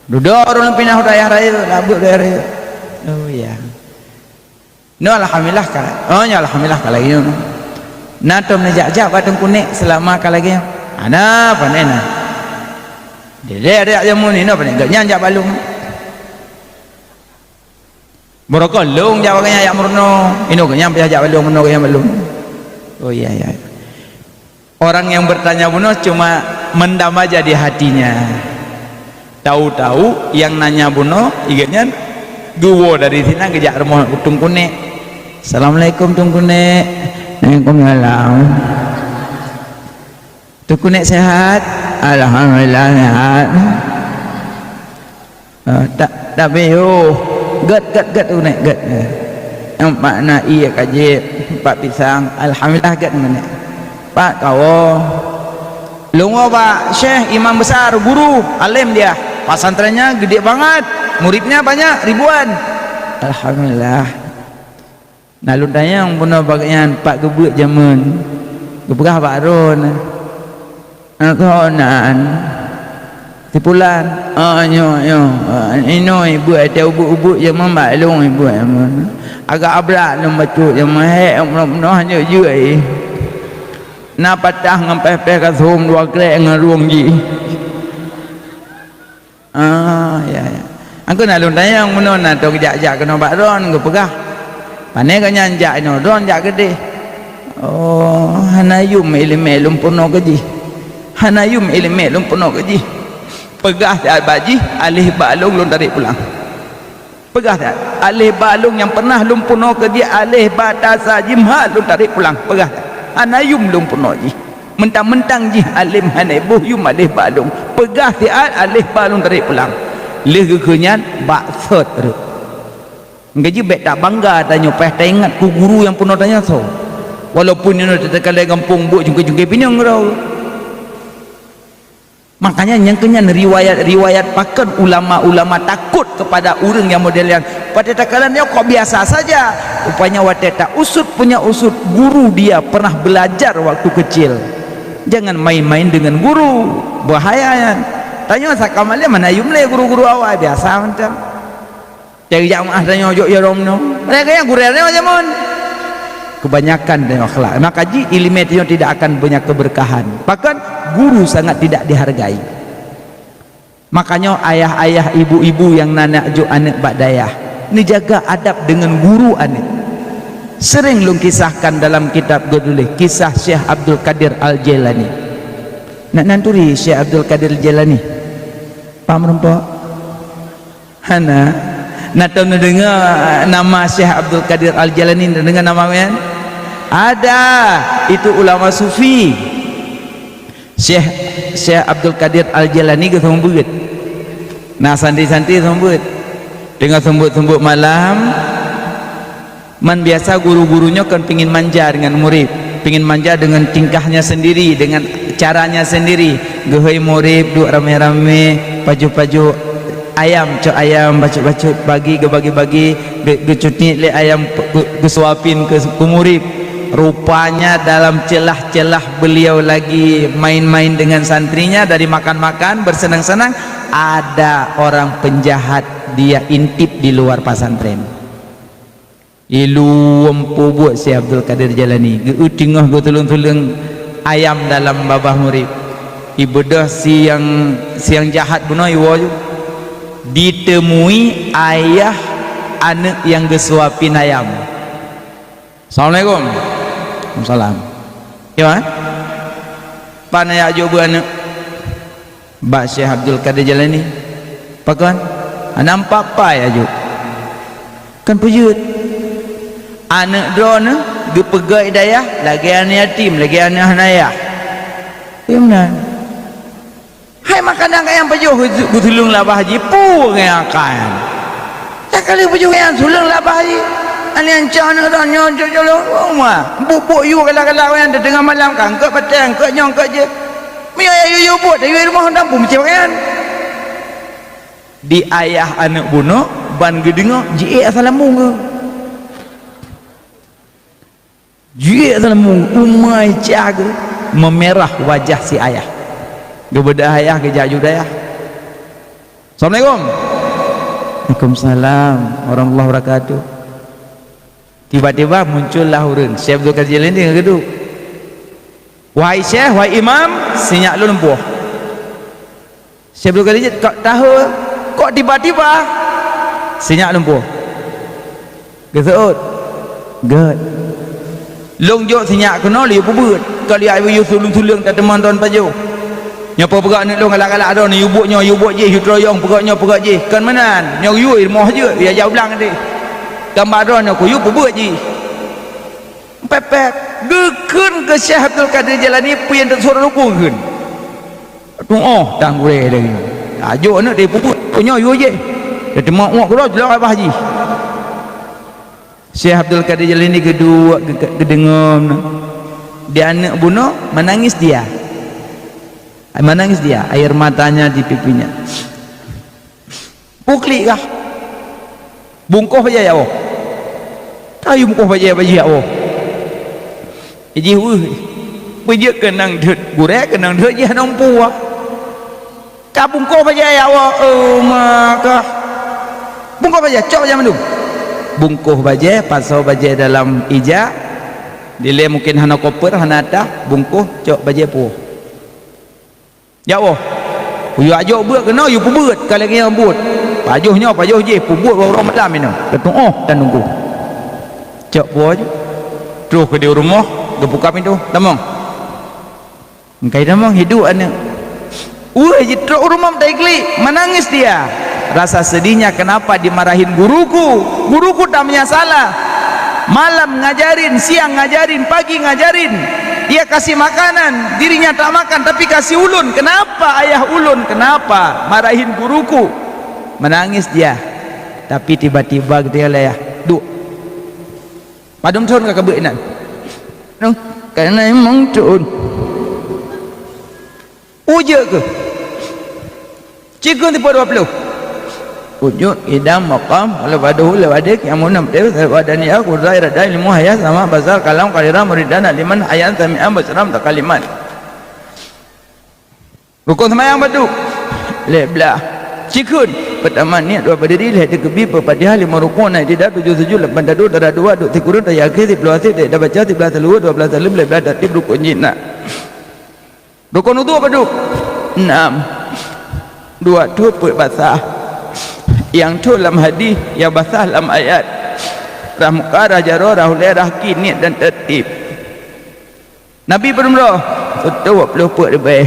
duduk orang pindah daerah raya labut daerah raya oh ya no alhamdulillah kan oh ya alhamdulillah kalau gitu natom najak-jak Batung Kunek selama kalau lagi ada apa nena dia ada jamun ini apa ni gak nyanjak balung Morokon long jawabnya ya murno ino gak nyampe ajak balung murno yang balung oh iya orang yang bertanya buno cuma mendam aja di hatinya tahu-tahu yang nanya buno ingatnya duo dari sini ngejak rumah Tung Kunek assalamualaikum Tung Kunek waalaikumsalam Tung Kunek sehat alhamdulillah sehat tapi gat Kunek gat yang makna iya kaji Pak Pisang alhamdulillah gat Kunek Pak kau lungo Pak Syekh imam besar guru alim dia pesantrennya gede banget muridnya banyak ribuan alhamdulillah nah lu tanya yang punya bagian Pak gebuk jaman gebukah Pak Ron konan tipulan nyo ino ibu ada ubuk-ubuk jaman maklum ibu agak abrak lu baca jaman hanya juai na patah ngampe ka thum dua krek ngaruang ji ya angko na lun tanya yang menon na to jak-jak kena Pak Ron go pegah pane ka nyanjak no Ron jak gede oh hanayum ilme lumpuno gaji hanayum ilme lumpuno gaji pegah tak baji alih balung lun tarik pulang pegah tak alih balung yang pernah lumpuno gaji alih batasa jimha lun tarik pulang pegah tak anayum lumpuno ji mentang-mentang ji alim hanebuh yum alih balung pegah tiat alih balung tarik pulang leh kekenyan baksot teruk ngaji bet tak bangga tanya peh tak ingat ku guru yang pernah tanya so walaupun ini tetekalai kampung buk jungkir-jungkir pinyang rau makanya yang kenyan riwayat pakan ulama-ulama takut kepada orang yang model yang pada takalan dia kok biasa saja rupanya wateta usut punya usut guru dia pernah belajar waktu kecil jangan main-main dengan guru bahaya tanya sakamalnya mana yumle guru-guru awal biasa macam cari jamaah tanya ojok ya romno mereka yang gurernya macam mon kebanyakan dengan akhlak maka ji ilmu itu tidak akan banyak keberkahan bahkan guru sangat tidak dihargai makanya ayah-ayah ibu-ibu yang nanak jo anak bakdayah ini jaga adab dengan guru anak sering lu kisahkan dalam kitab godulih kisah Syekh Abdul Qadir Al-Jailani nak nanturi Syekh Abdul Qadir Al-Jailani paham rempok hana nak tahu dengar nama Syekh Abdul Qadir Al-Jailani dengar nama kan ada itu ulama sufi Syekh Abdul Qadir Al-Jailani ke sambut nah santai-santai sambut dengan sambut-sambut malam man biasa guru-gurunya kan pingin manja dengan murid pingin manja dengan tingkahnya sendiri dengan caranya sendiri gehoi murid duk rame-rame paju-paju ayam cok ayam bagi-bagi ge cuti le ayam ke suapin ke murid rupanya dalam celah-celah beliau lagi main-main dengan santrinya, dari makan-makan bersenang-senang ada orang penjahat, dia intip di luar pesantren. Ilu empu buat si Abdul Qadir Jalani geu tingah go tulung-tulung ayam dalam babah murid. Ibedah siang jahat buno iwo ditemui ayah anak yang gesuapin ayam. Assalamualaikum. Waalaikumsalam. Ya, pana ya jo anak Mbak Syekh Abdul Qadir Jalani. Pakan nampak apa ya jo? Kan pujut. Anak drone gepegai daya lagi anak yatim, lagi anak hanaya. Ya benar. Hai makanan yang pajuh gutulung labah haji pu ngakan. Ya kali pajuh yang sulung labah haji. Ani ancang nak dah nyonjol rumah. Bubuk you kala-kala yang dengar malam kan ke petang ke nyong ke je. Mi ayu buat dari rumah dampung macam kan. Di ayah anak bunuh ban gedengo ji assalamu ke. Ji assalamu umai jaga memerah wajah si ayah. Gebedah ayah ke jaju dayah. Assalamualaikum. Waalaikumsalam warahmatullahi wabarakatuh. Tiba-tiba muncullah urun Syekh Abdul Qadir Jalani geduk. Wahai Syekh, wahai Imam, sinyak lu lempuh. Syekh Abdul Qadir kok tahu kok tiba-tiba sinyak lempuh. Geseut. Ged. Long jok sinyak kena liu pebut. Kali ayu sulung-sulung tak teman tuan paju. Nyapa perak ni long galak-galak ada ni yubuknya yubuk je hitroyong peraknya perak je. Kan menan, nyok yu moh je dia jauh belang tadi. Gambar drone aku you buat je pepet gekun ke Syekh Abdul Qadir Jalani puyen tak suara rukun kun tu oh tang gure lagi ajo nak dia puput punya you je dia temak uak kau jelah apa haji Syekh Abdul Qadir Jalani kedua gedengam dia anak bunuh menangis dia air matanya di pipinya pukli kah bungkuh aja ya oh ayu bungkuh aja oh jadi bây kenang thịt gure kenang thịt je nong pua ka bungkuh aja ya oh maka bungkuh aja cok aja mandum bungkuh aja pasau aja dalam ija dile mungkin hana koper hana tah bungkuh cok aja pu ya oh you ajo buat kena you pubut kalau yang buat pajuh je pubut orang malam ini ketung oh dan nunggu cok buah je terus ke di rumah dia buka pintu damang engkai damang hidup anak je terus rumah tak ikli menangis dia rasa sedihnya kenapa dimarahin guruku tak punya salah malam ngajarin siang ngajarin pagi ngajarin dia kasih makanan dirinya tak makan tapi kasih ulun kenapa ayah ulun kenapa marahin guruku menangis dia tapi tiba-tiba dia lah ya duk padum thon ke kebenan no karena emang thon uja ke cikun tipu 20 wujud idam maqam wala badahu la wadik yang munam dew wadani aku zaira dai limu hayat sama bazal kalam qalira muridana liman hayan sami'an basram takaliman rukun semayang badu leblah cikun pertama ni dua berdiri lihat kebi perpadiah 5 rukun naik tidak 7 sujud 8 dadu darah 2 duk tikurun tak yakin 10 asyik tak baca 13 telur 12 salim leblah tatib rukun jina rukun itu apa duk 6 2 tu basah yang tu dalam hadis yang basah dalam ayat rahmuka rajarah rahulai rahki niat dan tertib Nabi berumrah betul 20 put lebih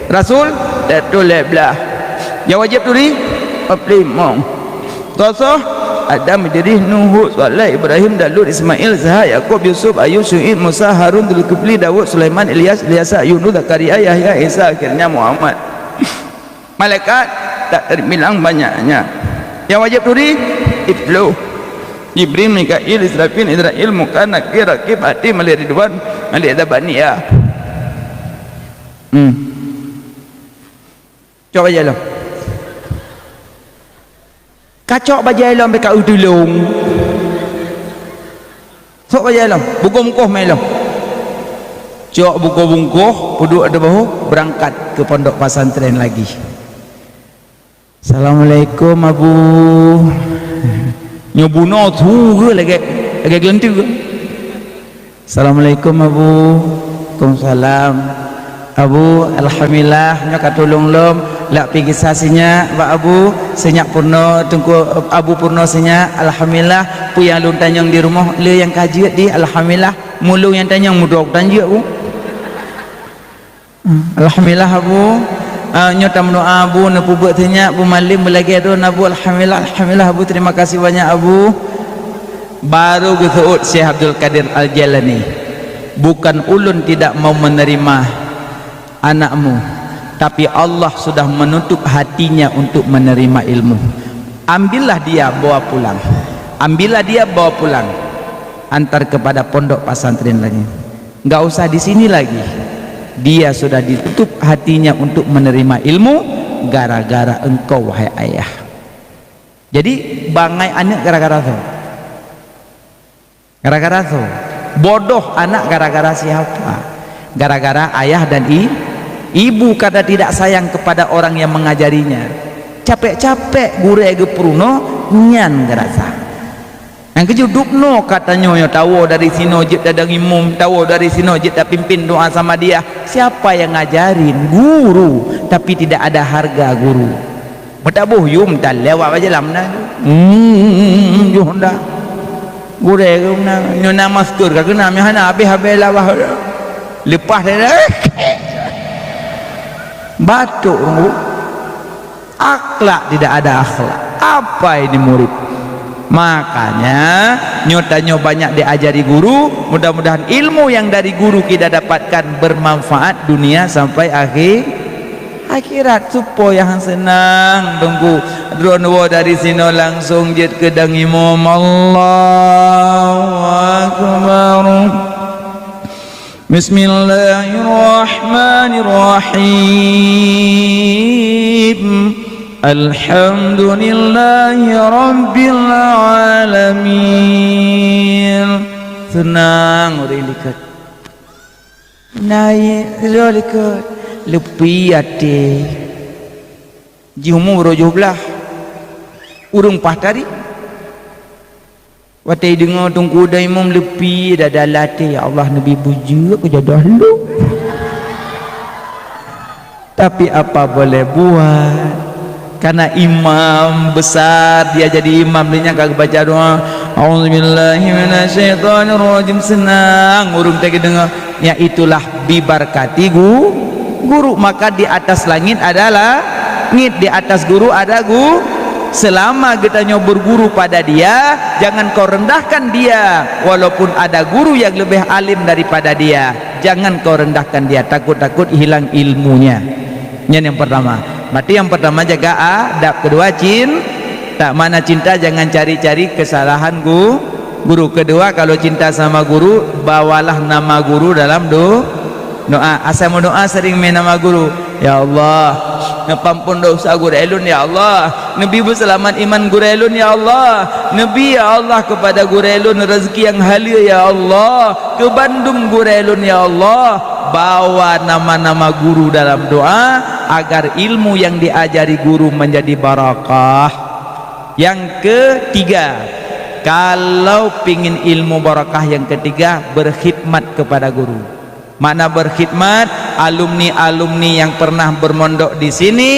Rasul datul leblah yang wajib tu ni Pemong Tosoh Adam Idris Nuh Saleh Ibrahim Daud Ismail Zahar Yaqub Yusuf Ayub Syuib Musa Harun Dzulkifli Dawud Sulaiman Ilyas Ilyasa Yunus Zakaria Yahya Isa akhirnya Muhammad malaikat tak terbilang banyaknya yang wajib turi Iblu Jibril Mikail Israfil Israel Muka Nakir Rakib Hati Malik Ridwan Malik Zabaniyah coba aja lo kacok bajai lo mereka udulung sok aja lah bungkuh main lah cok bungkuh duduk ada bahu berangkat ke pondok pesantren lagi. Assalamualaikum Abu nyobuno tu ke lagi gelentu ke. Assalamualaikum Abu. Waalaikumsalam Abu, alhamdulillah nya katulung lom lak pergi sasinya Pak Abu senyak purno tunggu Abu purno senyak alhamdulillah pu yang lun tanyong di rumah le yang kaji di alhamdulillah mulu yang tanyong mudok tanjuk Bu. Alhamdulillah Abu nya tamno Abu na pubut senyak bu malim belagi tu Abu alhamdulillah Abu terima kasih banyak Abu. Baru gesuut Syekh Abdul Qadir Al-Jalani, bukan ulun tidak mau menerima anakmu, tapi Allah sudah menutup hatinya untuk menerima ilmu. Ambillah dia bawa pulang, ambillah dia bawa pulang, antar kepada pondok pesantren lagi. Enggak usah di sini lagi. Dia sudah ditutup hatinya untuk menerima ilmu gara-gara engkau wahai ayah. Jadi bangai anak gara-gara tu. Gara-gara tu. Bodoh anak gara-gara siapa? Gara-gara ayah dan ibu kata tidak sayang kepada orang yang mengajarinya. Capek-capek guru ege pruno nyan gerasa. Yang kejuduk no katanya yo tahu dari sino jit dadang imum, tahu dari sino jit dah pimpin doa sama dia. Siapa yang ngajarin? Guru, tapi tidak ada harga guru. Betabuh yum tal lewat aja lamna. Yuhda. Guru ege nyona maskur kagena mehana habis-habis lawah. Lepas dia batuk akhlak tidak ada akhlak. Apa ini murid? Makanya nyotanya banyak diajari guru, mudah-mudahan ilmu yang dari guru kita dapatkan bermanfaat dunia sampai akhirat. Supaya yang senang tunggu drono dari sini langsung jet ke dang imam. Allahu akbar. Bismillahirrahmanirrahim. Alhamdulillahi Rabbil Alamin. Senang orang likat naik likat lepi hati jiumu rojuh belah urung pahtari watai dengar tunggu dah imam lepi dah dalati. Ya Allah Nabi bujuk aku jadah lu, tapi apa boleh buat, karena imam besar dia jadi imam dia kagak baca doa auzubillahi minasyaitonirrajim. Senang urung tadi dengar ya, itulah bibarkati guru. Maka di atas langit adalah ngit, di atas guru ada selama kita berguru pada dia, jangan kau rendahkan dia. Walaupun ada guru yang lebih alim daripada dia, jangan kau rendahkan dia, takut-takut hilang ilmunya. Yang pertama. Berarti yang pertama jaga adab, kedua tak mana cinta jangan cari-cari kesalahan guru. Kedua kalau cinta sama guru bawalah nama guru dalam doa. Asal mau doa sering main nama guru. Ya Allah, ngapampun dosa guru elun ya Allah. Nabi berselamat iman guru elun ya Allah. Nabi ya Allah kepada guru elun rezeki yang halia ya Allah. Ke Bandung guru elun ya Allah. Bawa nama-nama guru dalam doa agar ilmu yang diajari guru menjadi barakah. Yang ketiga, kalau pingin ilmu barakah, yang ketiga berkhidmat kepada guru. Mana berkhidmat? Alumni-alumni yang pernah bermondok di sini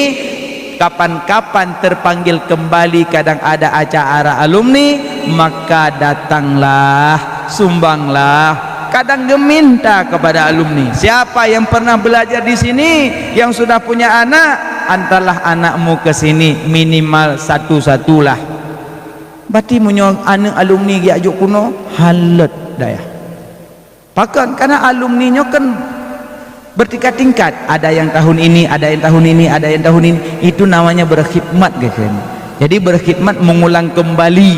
kapan-kapan terpanggil kembali, kadang ada acara alumni, maka datanglah, sumbanglah. Kadang geminta kepada alumni, siapa yang pernah belajar di sini yang sudah punya anak, antarlah anakmu ke sini minimal satu-satulah. Berarti munyo anak alumni gi ajuk kuno halet daya. Pakan karena alumni nyo kan bertingkat-tingkat, ada yang tahun ini, ada yang tahun ini, ada yang tahun ini. Itu namanya berkhidmat guys. Jadi berkhidmat mengulang kembali.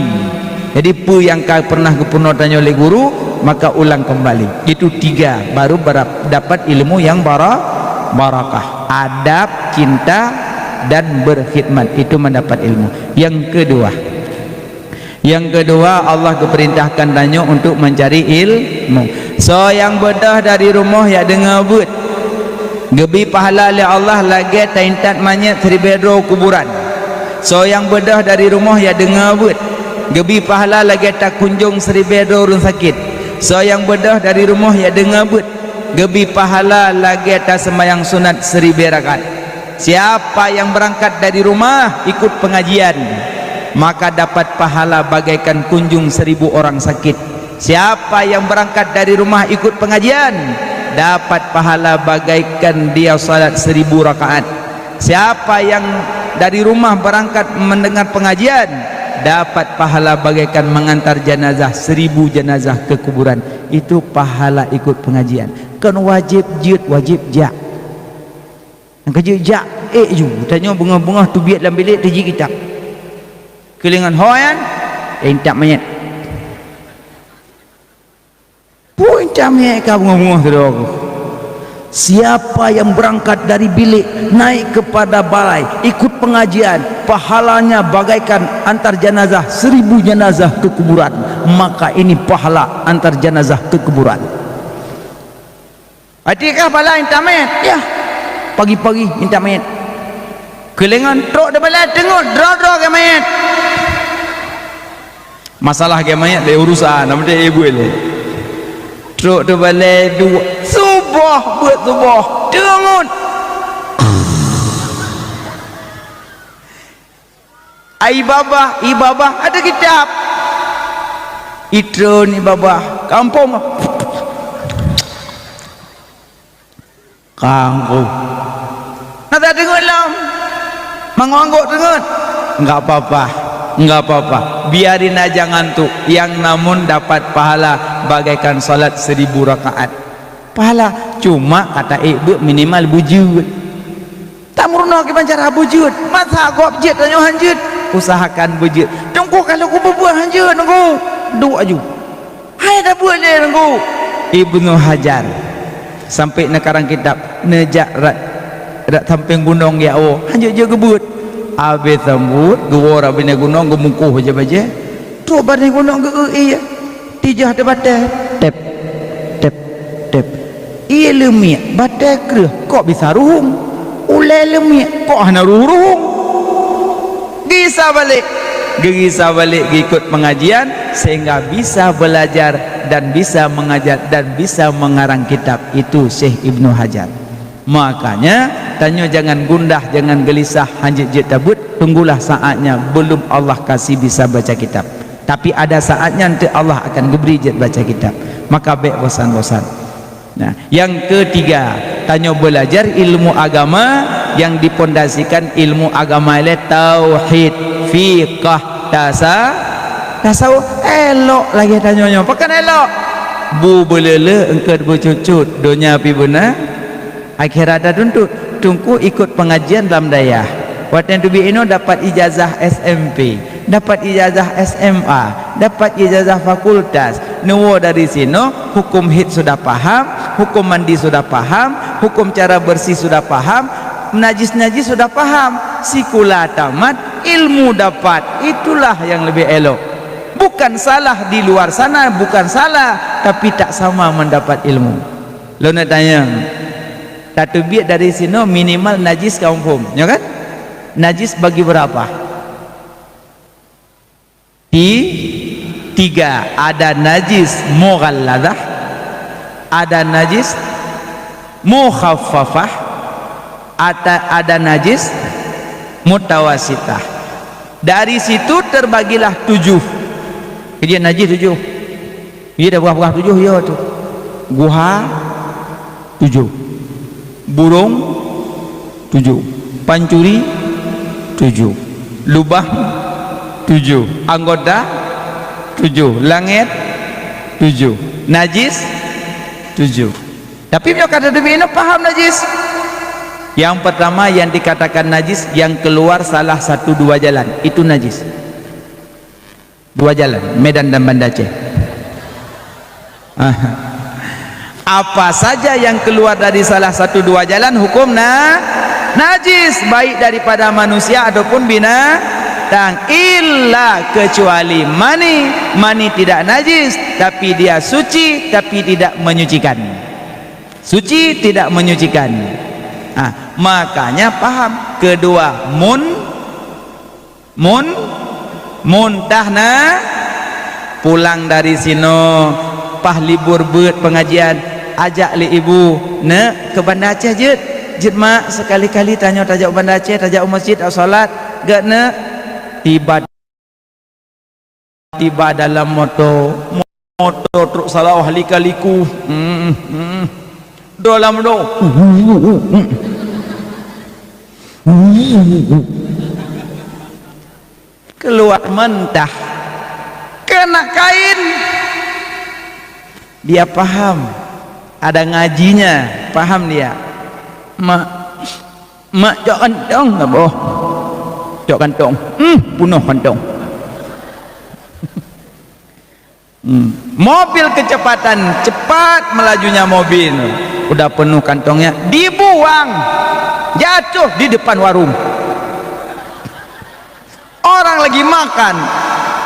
Jadi pu yang kau pernah kepuno tanya oleh guru, maka ulang kembali. Itu tiga, baru dapat ilmu yang barakah. Adab, cinta, dan berkhidmat, itu mendapat ilmu. Yang kedua, Yang kedua, Allah keperintahkan tanya untuk mencari ilmu. So yang bedah dari rumah ya dengar but gebi pahala oleh Allah lagi taintat manyet ribero kuburan. So yang bedah dari rumah ya dengar but gebi pahala lagi tak kunjung seribero orang sakit. So yang bedah dari rumah ya dengar but gebi pahala lagi tak sembahyang sunat 1000 rakaat. Siapa yang berangkat dari rumah ikut pengajian, maka dapat pahala bagaikan kunjung 1000 orang sakit. Siapa yang berangkat dari rumah ikut pengajian, dapat pahala bagaikan dia salat 1000 rakaat. Siapa yang dari rumah berangkat mendengar pengajian, dapat pahala bagaikan mengantar jenazah 1000 jenazah ke kuburan. Itu pahala ikut pengajian. Kan wajib jid, wajib jak. Yang kerja jak ju tanya bunga-bunga tu biar dalam bilik terji kitab kelingan hoyan tak mayat pun tak mayat ka bunga-bunga tu aku. Siapa yang berangkat dari bilik naik kepada balai ikut pengajian, pahalanya bagaikan antar jenazah 1000 jenazah ke kuburan. Maka ini pahala antar jenazah ke kuburan. Adakah pahala yang tak mayat? Ya, pagi-pagi minta mayat kelengan trok dah balai tengok draw ke mayat. Masalah ke mayat dia urusan nama dia ibu ele trok dah balai dua subuh buat subuh tengok ibabah ada kitab itu ni babah kampung kampung nak dengar lam mengangguk dengar enggak apa-apa biarin aja ngantuk yang namun dapat pahala bagaikan salat 1000 rakaat pahala cuma kata ibu minimal bujud tak murna ke cara bujud masa kau bujud tanya hanjut usahakan bujud tunggu kalau aku berbuat hanjut tunggu dua aju hai dah buat dia tunggu Ibnu Hajar sampai nakarang kitab nejak rat samping gunung ya oh hanjut je gebut habis sambut gua bini gunung gua mungkuh baca tu bani gunung ge iya tijah de batai tep iya lemia batai ke kok bisa ruhung ulai lemia kok hana ruhung gisah balik ikut pengajian sehingga bisa belajar dan bisa mengajar dan bisa mengarang kitab. Itu Syekh Ibnu Hajar. Makanya tanya jangan gundah, jangan gelisah, hanjit je tabut, tunggulah saatnya. Belum Allah kasih bisa baca kitab, tapi ada saatnya nanti Allah akan beri je baca kitab. Maka baik bosan-bosan. Nah, yang ketiga, tanya belajar ilmu agama yang dipondasikan ilmu agama ile tauhid, fiqh, tasawuf. Elok lagi tanyanya, pakan elok. Bu belele engkau bercucut, dunia pi benar. Akhirat ada tuntut tungku ikut pengajian dalam daya waktu tu ino dapat ijazah SMP, dapat ijazah SMA, dapat ijazah fakultas. Nuwo dari sini hukum hid sudah paham, hukum mandi sudah paham, hukum cara bersih sudah paham, najis sudah paham, sikula tamat, ilmu dapat. Itulah yang lebih elok. Bukan salah di luar sana, bukan salah, tapi tak sama mendapat ilmu. Lo nak tanya tatubik dari sini minimal najis kaum ya kan? Najis bagi berapa? Tiga. Ada najis mughalladah, ada najis mukhaffafah, ada najis mutawasitah. Dari situ terbagilah 7. Jadi najis 7. Dia dah buah 7 ya tu. Guha 7. Burung 7, pancuri 7, lubang 7, anggota 7, langit 7, najis 7. Tapi dia kata demi ini paham najis. Yang pertama yang dikatakan najis yang keluar salah 1-2 jalan, itu najis. 2 jalan, Medan dan Banda Aceh. Apa saja yang keluar dari salah 1-2 jalan hukum najis, baik daripada manusia ataupun tang illa kecuali mani tidak najis tapi dia suci tapi tidak menyucikan, suci tidak menyucikan. Makanya paham kedua muntahna pulang dari sino pah libur beut pengajian ajak li ibu ne ke Banda Aceh jet mak sekali-kali tanya tajak Banda Aceh tajak masjid atau salat gak ne tiba dalam moto truk salah kali-kaliku dalam do keluar mentah kena kain. Dia paham ada ngajinya, paham dia. Mak jok kantong tak boh, jok kantong punuh kantong. Mobil kecepatan cepat melajunya mobil, udah penuh kantongnya, dibuang jatuh di depan warung. Orang lagi makan,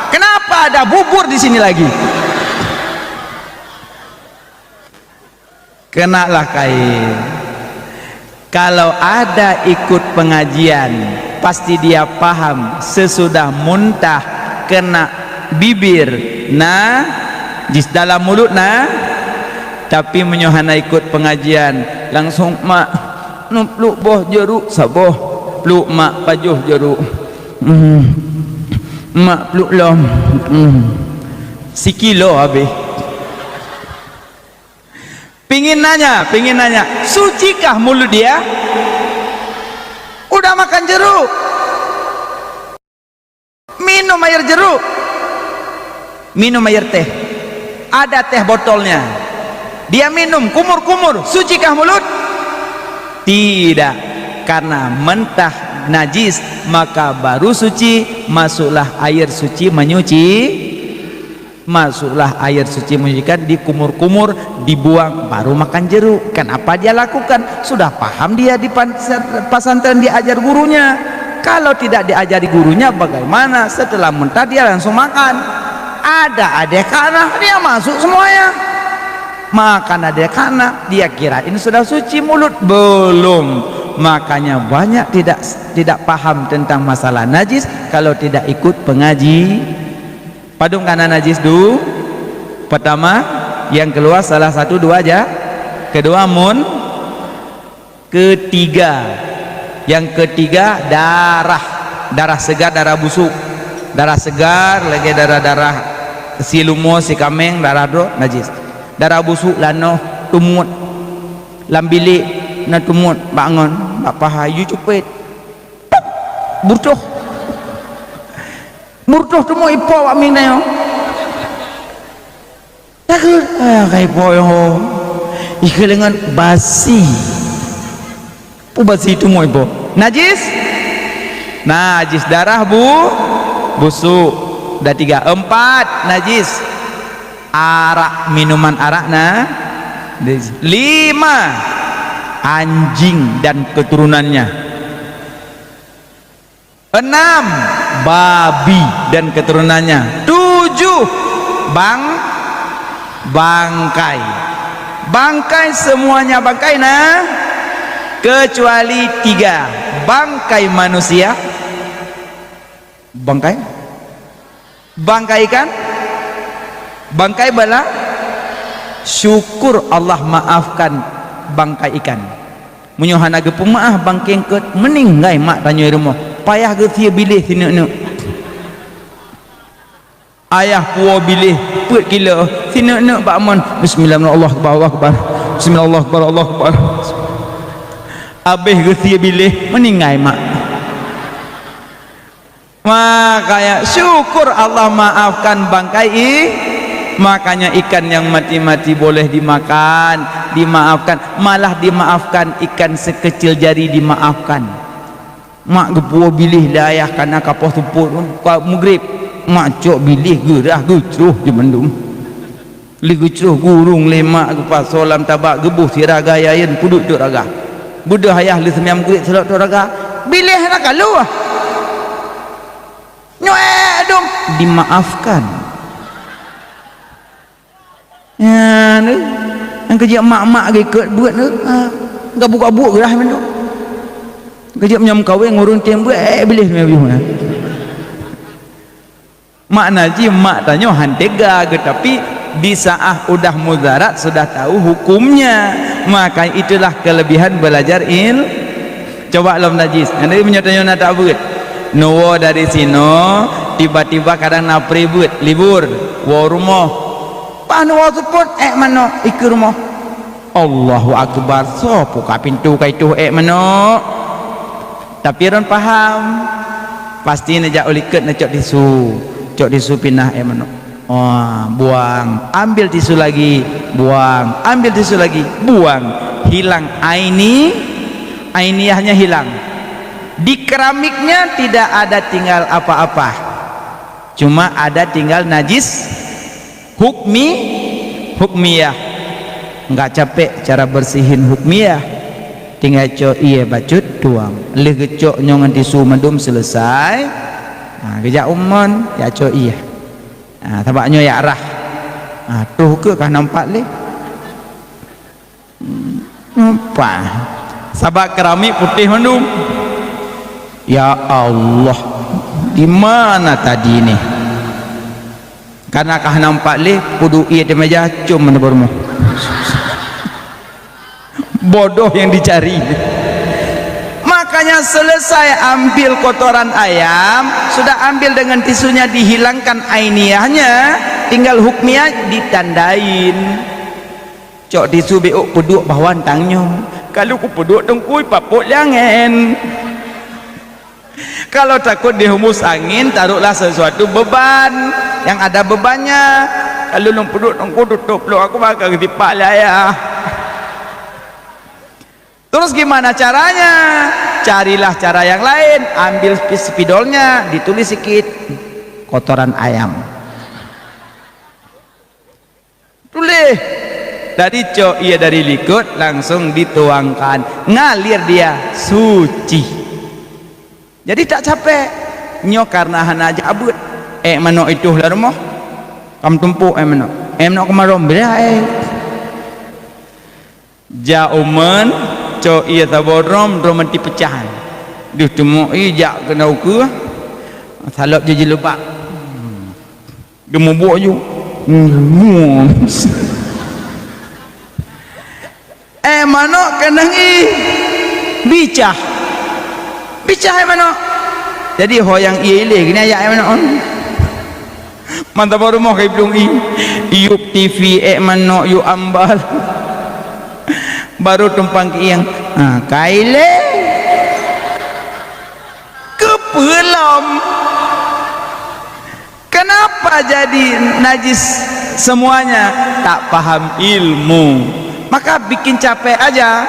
kenapa ada bubur di sini lagi? Kenalah kain. Kalau ada ikut pengajian pasti dia paham sesudah muntah kena bibir jis dalam mulut tapi menyohana ikut pengajian langsung mak peluk boh jeruk saboh peluk mak pajuh jeruk mak peluk lom sikilo habis. Pingin nanya, sucikah mulut dia? Udah makan jeruk, minum air jeruk, minum air teh, ada teh botolnya, dia minum kumur-kumur, sucikah mulut? Tidak, karena mentah najis maka baru suci, masuklah air suci menyucikan, dikumur-kumur, dibuang, baru makan jeruk. Kan apa dia lakukan? Sudah paham dia di pesantren diajar gurunya. Kalau tidak diajari gurunya bagaimana? Setelah mentah dia langsung makan. Ada adik anak dia masuk semuanya. Makan adik anak, dia kira ini sudah suci mulut, belum. Makanya banyak tidak paham tentang masalah najis kalau tidak ikut pengaji. Padung karena najis dulu pertama, yang keluar salah satu dua aja, kedua yang ketiga darah segar, darah busuk, darah segar lagi darah si lumo si kameng darah do najis, darah busuk lano tumut lambili na tumut bangun bak pahayu cepet murtuh tu mau ipo wak ming nayo takut kai po yo ikelengan basi tu mau ipo najis darah busuk dah 3. 4 najis arak, minuman arak 5 anjing dan keturunannya, 6 babi dan keturunannya, 7 bangkai semuanya bangkai kecuali 3 bangkai manusia, bangkai ikan, bangkai bala, syukur Allah maafkan bangkai ikan. Menyohana ge pemaah bangkeng ke meninggai mak tanya rumah payah ke sia bilih sini ayah puo bilih put gila sini pak mon bismillahirrahmanirrahim bismillahirrahmanirrahim abih ke sia bilih meninggai mak. Makanya syukur Allah maafkan bangkai. Makanya ikan yang mati-mati boleh dimakan, dimaafkan, malah dimaafkan ikan sekecil jari dimaafkan. Mak gepuo bilih dayah karena kapoh tupur mugrib mak cok bilih gerah gecruh di mendum li gecruh gurung lemak gepa solam tabak gebuh siraga yayen puduk tu raga budah hayah li semiam kulit selok tu raga bilih nak kaluah nyuek dong, dimaafkan. Ya ni yang kerja mak-mak ikut buat ni gabuk-gabuk gerah men tu kerja menyam kawin ngurung tembok boleh memang mak naji mak tanya hantega ke, tapi di saat udah mudarat sudah tahu hukumnya, maka itulah kelebihan belajar coba alam najis. Nanti menyatanya nak tak buat nuwa dari sino tiba-tiba kadang napri buat libur wa rumah panu wa support mano ikut rumah Allahu Akbar so buka pintu kaitu mano, tapi orang paham pasti najak uliket nak cok tisu pindah mano. Oh, buang, ambil tisu lagi, buang, ambil tisu lagi, buang, hilang ainiyahnya hilang. Di keramiknya tidak ada tinggal apa-apa, cuma ada tinggal najis hukmiyah. Enggak capek cara bersihin hukmiyah, tinggal cok iya bacut tuang, leh gecok nyongan tisu medum selesai. Nah, kejak umon ya cok iya. Tabaknya ya arah tuh ke kah nampak leh apa sabak keramik putih mandum ya Allah di mana tadi ni karena kah nampak leh kudu iya di meja cum mana bermu bodoh yang dicari. Makanya selesai ambil kotoran ayam, sudah ambil dengan tisunya dihilangkan ainiyahnya, tinggal hukmiyah ditandain. Cok tisu beuk peduk bawan tangnya. Kalau ku peduk tengkui papuk jangan. Kalau takut dihembus angin, taruhlah sesuatu beban yang ada bebannya. Kalau nung peduk tengku tutup lo, aku bakal ketipak lah ya. Terus gimana caranya? Carilah cara yang lain, ambil spidolnya, ditulis sedikit kotoran ayam, tulis dari cok iya dari likut langsung dituangkan, ngalir dia suci. Jadi tak capek nyo karena hana aja abut mano itu lah rumah kam tumpuk mano kemarom bila jauman cok iya taborom romanti pecahan dia temu jak kena ukur salap je lepak gemubuk je mano kena bicah mano jadi hoyang iya ile gini aja mano mantap rumah kayak belum iup TV mano yu ambal baru tumpang ke yang kaile kepelom. Kenapa jadi najis semuanya? Tak paham ilmu, maka bikin capek aja.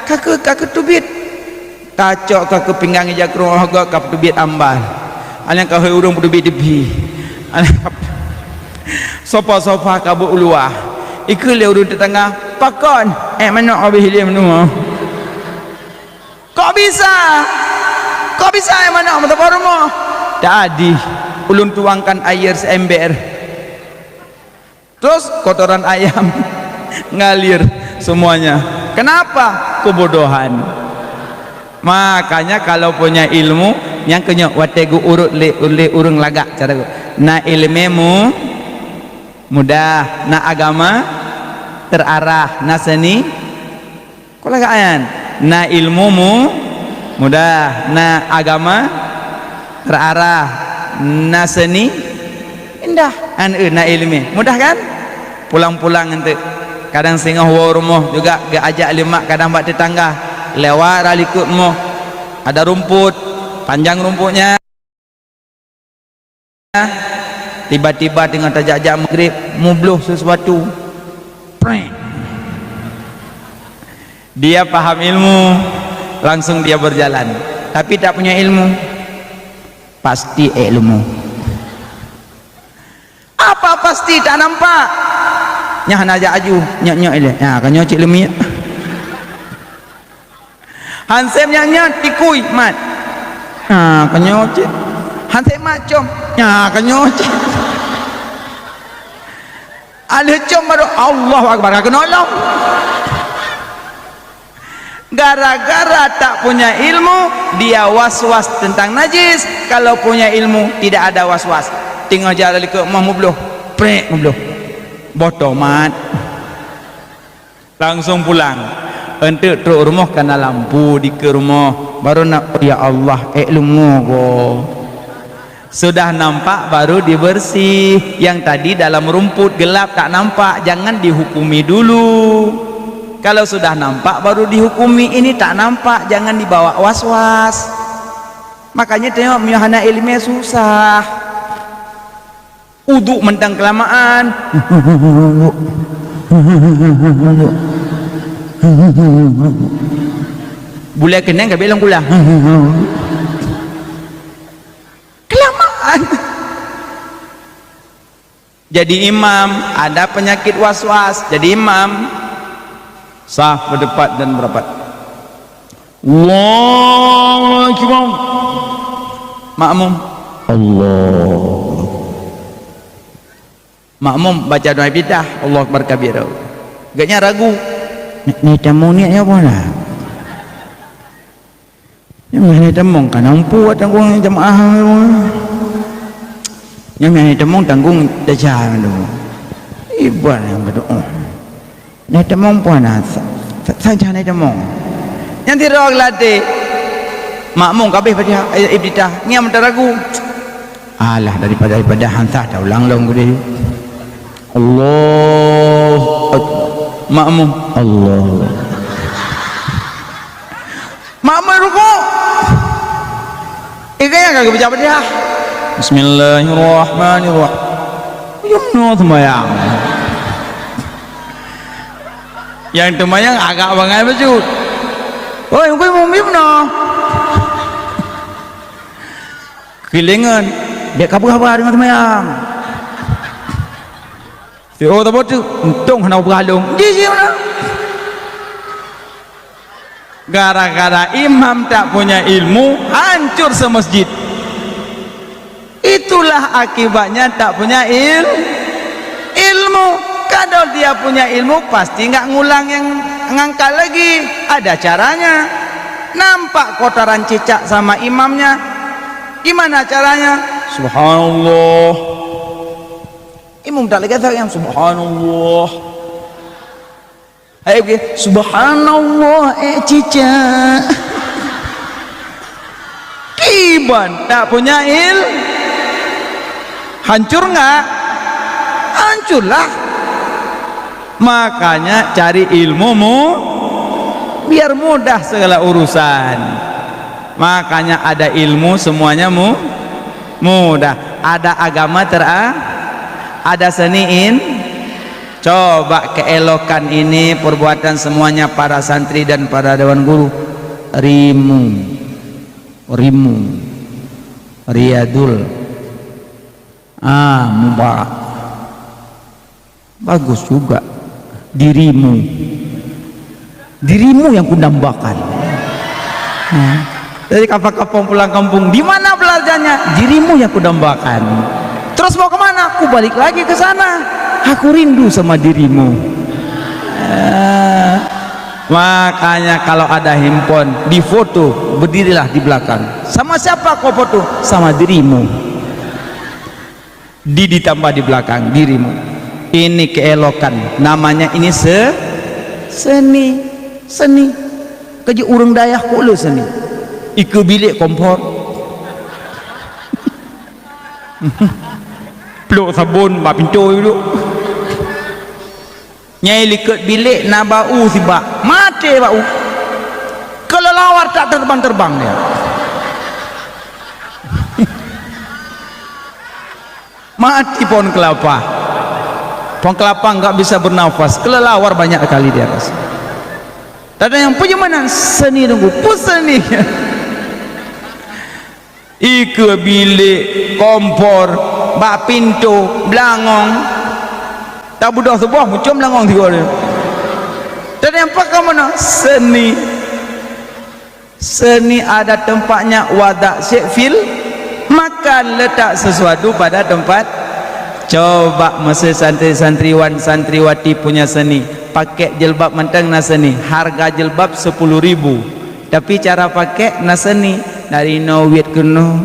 Kakek tubit kacok kakek pinggang aja ke rumah gua kap tubit ambal alang kau urung tubit debi sofa kabut uluah ikut le urut tengah pakon mana habis dia menunggu kok bisa mana mata rumah tadi ulun tuangkan air seember terus kotoran ayam ngalir semuanya. Kenapa? Kebodohan. Makanya kalau punya ilmu yang kenyok wategu urut le urung lagak cara na ilmemu mudah, na agama terarah, na seni kolagayan, na ilmumu mudah, na agama terarah, na seni indah, na ilmi mudah kan? Pulang-pulang nanti kadang singgah rumah juga gak ajak lemak, kadang buat tetangga lewat ralikutmu ada rumput panjang rumputnya tiba-tiba dengan tajak-tajak maghrib mubluh sesuatu dia paham ilmu langsung dia berjalan, tapi tak punya ilmu pasti ilmu apa pasti tak nampak nyah najak aju nyok ile ya kan nyok cik lemi hansem nyok tikui mat kan nyok cik hantai macam nya kenyoce ada com baru Allahu Akbar kagak nolong gara-gara tak punya ilmu dia was-was tentang najis. Kalau punya ilmu tidak ada was-was, tinggal jalan ke mah mubluh prek mubluh botomat langsung pulang ente truk rumah kena lampu di ke rumah baru nak ya Allah ilmu go sudah nampak baru dibersih. Yang tadi dalam rumput gelap tak nampak, jangan dihukumi dulu. Kalau sudah nampak baru dihukumi. Ini tak nampak, jangan dibawa was-was. Makanya tengok miahana ilmiah susah. Uduk mentang kelamaan. Bula kenang ke bilang pula. Kelamaan. Jadi imam ada penyakit was-was. Jadi imam sah berdebat dan merapat. Allahu Akbar. Makmum Allah. Makmum baca doa bidah Allahu Akbar kabira. Gaknya ragu. Ni tamu ni apa lah? Yang ni tamu kan ampu tanggung jemaah. Yang ni tamu tanggung dajah tu. Iban yang berdoa. Ni tamu puana saja ni tamu. Yang dirog latih makmum kabeh pada ibtidah ngam ragu. Alah daripada hantah dah ulang-ulang gede. Allah makmum Allah makmum rukuk ikanya kagak baca dia. Bismillahirrahmanirrahim. Yumno sembahyang. Yang sembahyang agak bangai baju. Oi, engkau mau mimno. Kilengan dia kabar-kabar dengan sembahyang. Si oh tak betul, untung hendak berhalung. Jiji mana? Gara-gara imam tak punya ilmu, hancur semasjid. Itulah akibatnya tak punya ilmu. Kalau dia punya ilmu pasti nggak ngulang yang ngangkat lagi. Ada caranya. Nampak kotoran cicak sama imamnya. Gimana caranya? Subhanallah. Imam tak lagi tahu yang subhanallah. Ayo pergi subhanallah cicak. Kiban tak punya hancur nggak? Hancurlah. Makanya cari ilmumu biar mudah segala urusan. Makanya ada ilmu semuanya mudah. Ada agama ada seniin. Coba keelokan ini perbuatan semuanya para santri dan para dewan guru. Rimu riyadul mubarak bagus juga. Dirimu yang kudambakan. Dari kapal-kapal pulang kampung, di mana belajarnya? Dirimu yang kudambakan. Terus mau kemana? Aku balik lagi ke sana. Aku rindu sama dirimu. Makanya kalau ada handphone di foto, berdirilah di belakang. Sama siapa kau foto? Sama dirimu. Ditambah di belakang dirimu. Ini keelokan. Namanya ini seni. Kerja urang dayah kulu seni. Iku bilik kompor. Peluk sabun bak pintu dulu. Nyai liket bilik na bau si bak. Mati bau. Kelelawar tak terbang-terbang dia. Mati pohon kelapa. Pohon kelapa enggak bisa bernafas. Kelelawar banyak kali di atas. Tak ada yang punya mana seni nunggu puseni. Iku bilik kompor bak pintu belangong tak budak sebuah macam belangong tiga dia. Dan yang pakai mana seni ada tempatnya wadak syekfil makan letak sesuatu pada tempat. Coba masa santri-santriwan santriwati punya seni, pakai jilbab mentang na seni, harga jilbab 10.000, tapi cara pakai na seni dari no wit kuno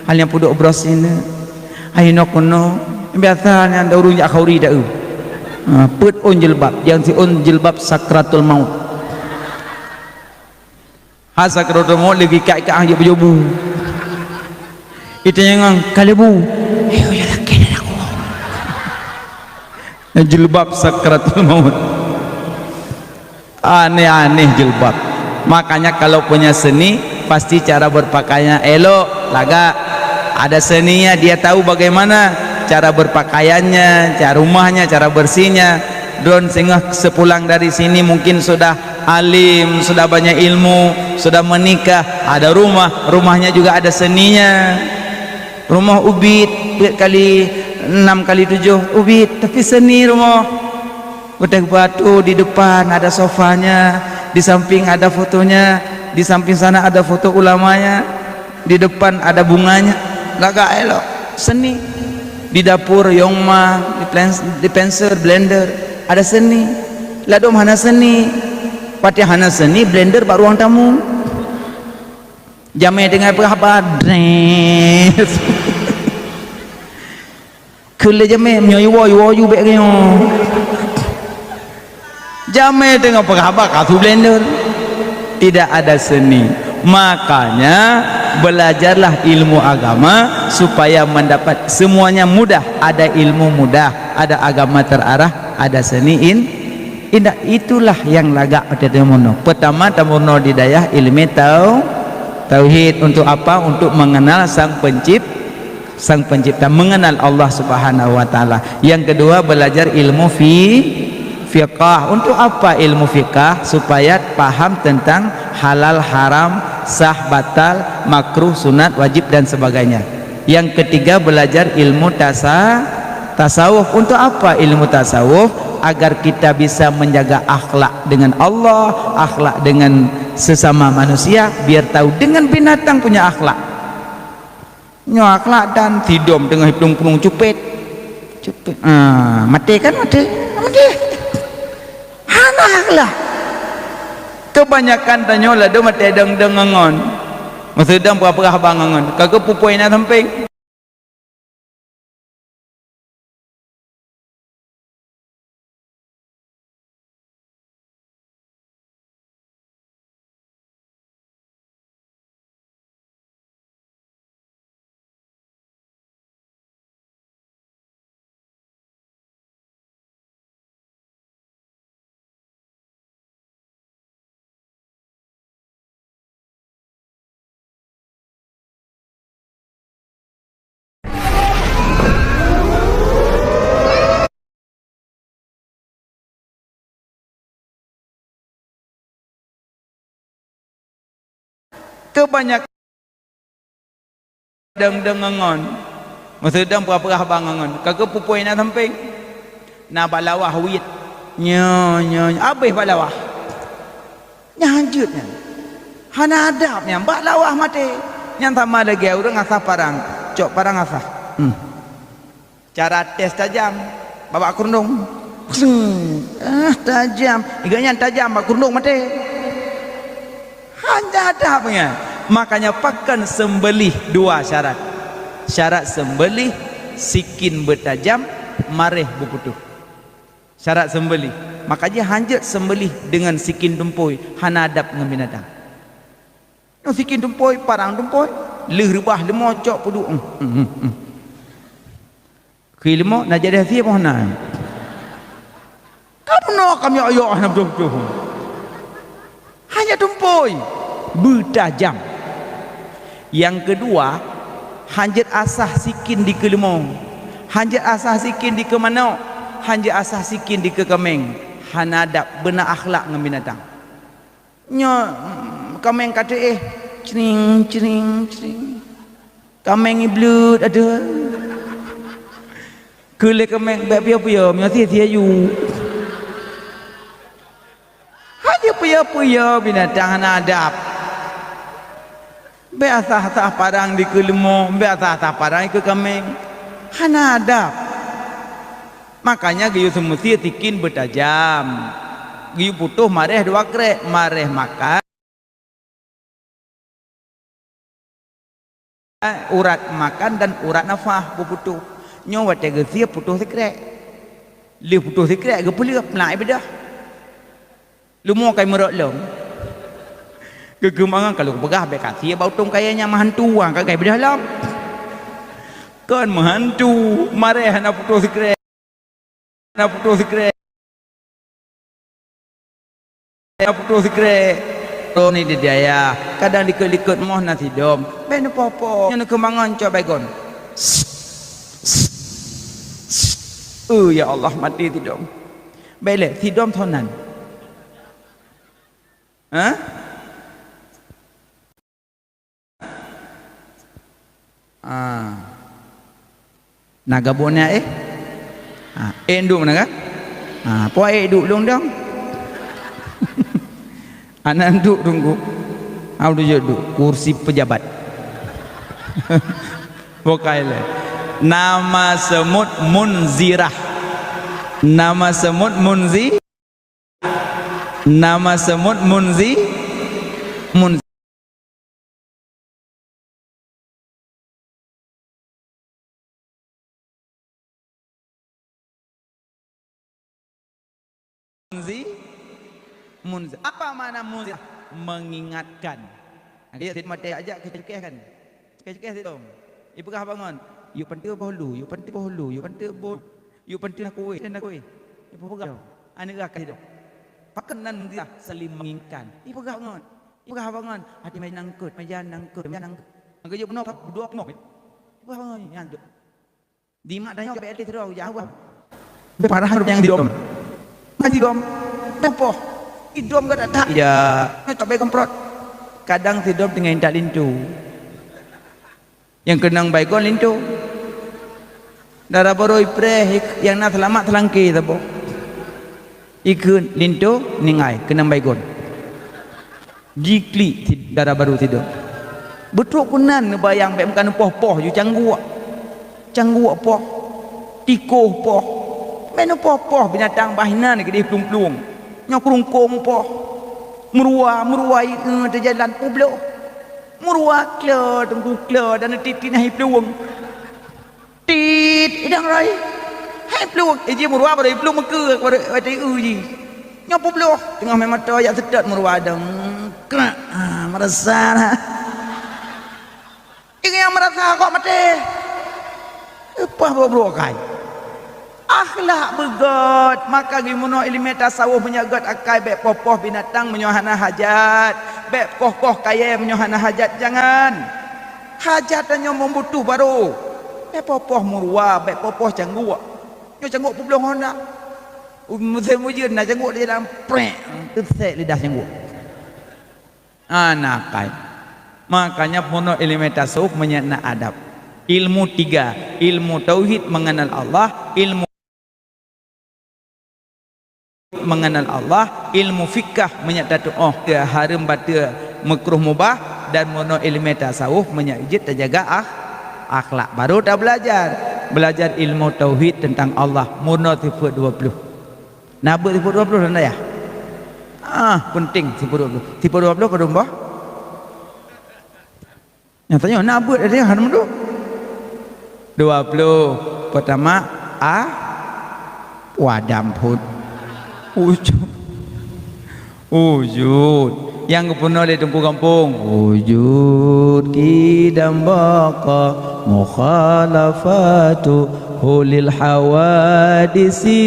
hanya puduk bros ini ayo kuno biasanya anda urung jak khauri dah put on jilbab yang si on jilbab sakratul maut ha sakratul maut lagi kat aja berjobu itu yang kalebu ayo ya laki aku jilbab sakratul maut aneh-aneh jilbab. Makanya kalau punya seni pasti cara berpakaiannya elok, laga ada seninya, dia tahu bagaimana cara berpakaiannya, cara rumahnya, cara bersihnya. Don sehingga sepulang dari sini mungkin sudah alim, sudah banyak ilmu, sudah menikah, ada rumah, rumahnya juga ada seninya. Rumah ubit kali 6 kali 7 ubit, tapi seni rumah. Betek batu di depan ada sofanya, di samping ada fotonya, di samping sana ada foto ulamanya, di depan ada bunganya, laga elok seni. Di dapur yongma, di pensil blender ada seni. Ladom hana seni, pati hana seni blender baru ruang tamu. Jamai dengan apa dres. Kele jamai menyoyu beknya. Jamai dengan apa kasu blender, tidak ada seni. Makanya belajarlah ilmu agama supaya mendapat semuanya mudah. Ada ilmu mudah, ada agama terarah, ada seni indah. Itulah yang lagak pada temono. Pertama temono di dayah ilmu tauhid. Untuk apa? Untuk mengenal sang pencipta, mengenal Allah Subhanahu wa taala. Yang kedua belajar ilmu fiqah. Untuk apa ilmu fiqah? Supaya paham tentang halal haram, sah batal, makruh, sunat, wajib dan sebagainya. Yang ketiga belajar ilmu tasawuf. Untuk apa ilmu tasawuf? Agar kita bisa menjaga akhlak dengan Allah, akhlak dengan sesama manusia, biar tahu dengan binatang punya akhlak. Nyo akhlak dan tidom dengan hidung punung cupet. Mati kan mati. Hanaklah kebanyakan tanyola do mate deng dengangon masudang berapa bangangon kagak pupoi na samping kebanyakan deng dengangon masudang berapa bangangon kagak pupoi na samping na balawah wit nyo abih balawah nyanjutnya hana adabnya balawah mati yang sama lagi orang asah parang cok parang asah cara tes tajam bawa kurundung tajam iganya tajam bawa kurundung mati hanya adabnya. Makanya pakan sembelih dua syarat. Syarat sembelih sikin bertajam, mareh berputuh. Syarat sembelih. Makanya hanjat sembelih dengan sikin tumpoi, hana adab dengan binatang. Sikin tumpoi, parang tumpoi, leh rebah lemo cok pudu. Kui lemo nak jadi hasil apa nak? Kamu nak kami ayah nak betul. Hanya tumpoi bertajam. Yang kedua hanjat asah sikin di kelemong, hanjat asah sikin di kemana, hanjat asah sikin di kekemeng. Hanadap benar akhlak dengan binatang. Nyo kemeng kata cering kemeng iblut ada kele kemeng bapia-pia sia-sia you. Hanya puya binatang hanadap. be asah-asah parang di kelemo, be asah-asah parang ke kambing. Hana adab. Makanya giyu semesti tikin bertajam. Giyu putuh mareh dua krek, mareh makan urat makan dan urat nafah putuh. Nyo wate gesia putuh sekrek. Li putuh sekrek ge pelip naik bedah. Lu mau kai merok long. Kegemangan kalau begah be kasih bau tung kayaknya mahantu ka kai bedah lam. Kan mahantu mareh na putuh sekrek. Na putuh sekrek. Na putuh sekrek. Ni dia ya. Kadang dikut-ikut moh nasi dom. Ben popo. Yang kemangan coba gon. Ya Allah mati ti dom. Bele ti dom thonan. Ha? Naga bonya endu mana kan? Po duk dong dong. Anak duk tunggu. Audu duduk kursi pejabat. Bokaile. Nama semut Munzirah. Nama semut Munzi. Nama semut Munzi. Munzi. Munzir. Apa makna munzir? Mengingatkan. Dia mati ajak kecekeh kan. Kecekeh tu. Ibu kah bangun. You penting bahulu, you penting bahulu, you penting bol, you penting nak kuih, nak kuih. Ibu pegang. Ane gak kah tu. Pakanan munzir saling mengingatkan. Ibu kah bangun. Ibu kah bangun. Hati main nangkut, main nangkut, main nangkut. Angkat je penuh, dua penuh. Ibu bangun. Yang tu. Di mak dah nyok betul terus jauh. Parah yang di dom. Masih dom. Tempoh. Idom ke tak? Ya. Tak baik komprot. Kadang tidom dengan tak lintu. Yang kenang baik kon lintu. Darah baru ipre yang nak selamat selangki tabo. Ikun lintu ningai kenang baik kon. Jikli darah baru tidom. Betul kunan bayang baik bukan poh-poh ju cangguak. Cangguak poh. Tikoh poh. Menu poh-poh binatang bahina ni ke dia plung-plung. Nyok rungkung po meruai terjalan publik merua kler tunggu kler dan titit hai pluang tit idang rai hai pluang je merua pada pluang meke pada ji nyok publik tengah memang mata ya sedat merua dang kena merasa ini yang merasa kok mati apa bro kai akhlak begot maka gimana ilmu tasawuf menyagat akai bek popoh binatang menyohana hajat bek poh kaya menyohana hajat jangan hajatannya membutuh baru bek popoh murwa bek popoh cangguk nyo cangguk pu belum honda musim ujian nak cangguk dia dalam prek tersek lidah cangguk anak kai makanya puno ilmu tasawuf menyana adab ilmu tiga ilmu tauhid mengenal Allah ilmu mengenal Allah, ilmu fikah menyatakan haram bata makruh mubah dan mono ilmu tasawuf menyajid terjaga akhlak. Baru dah belajar ilmu tauhid tentang Allah mono sifat 20. Nabi sifat 20 dah ya? Penting sifat 20. Sifat 20 ke domba? Yang tanya nabi ada yang haram tu? 20. Pertama wadam pun wujud yang kepunuh oleh tumpu kampung wujud kidam baqa mukhalafatu hulil hawadisi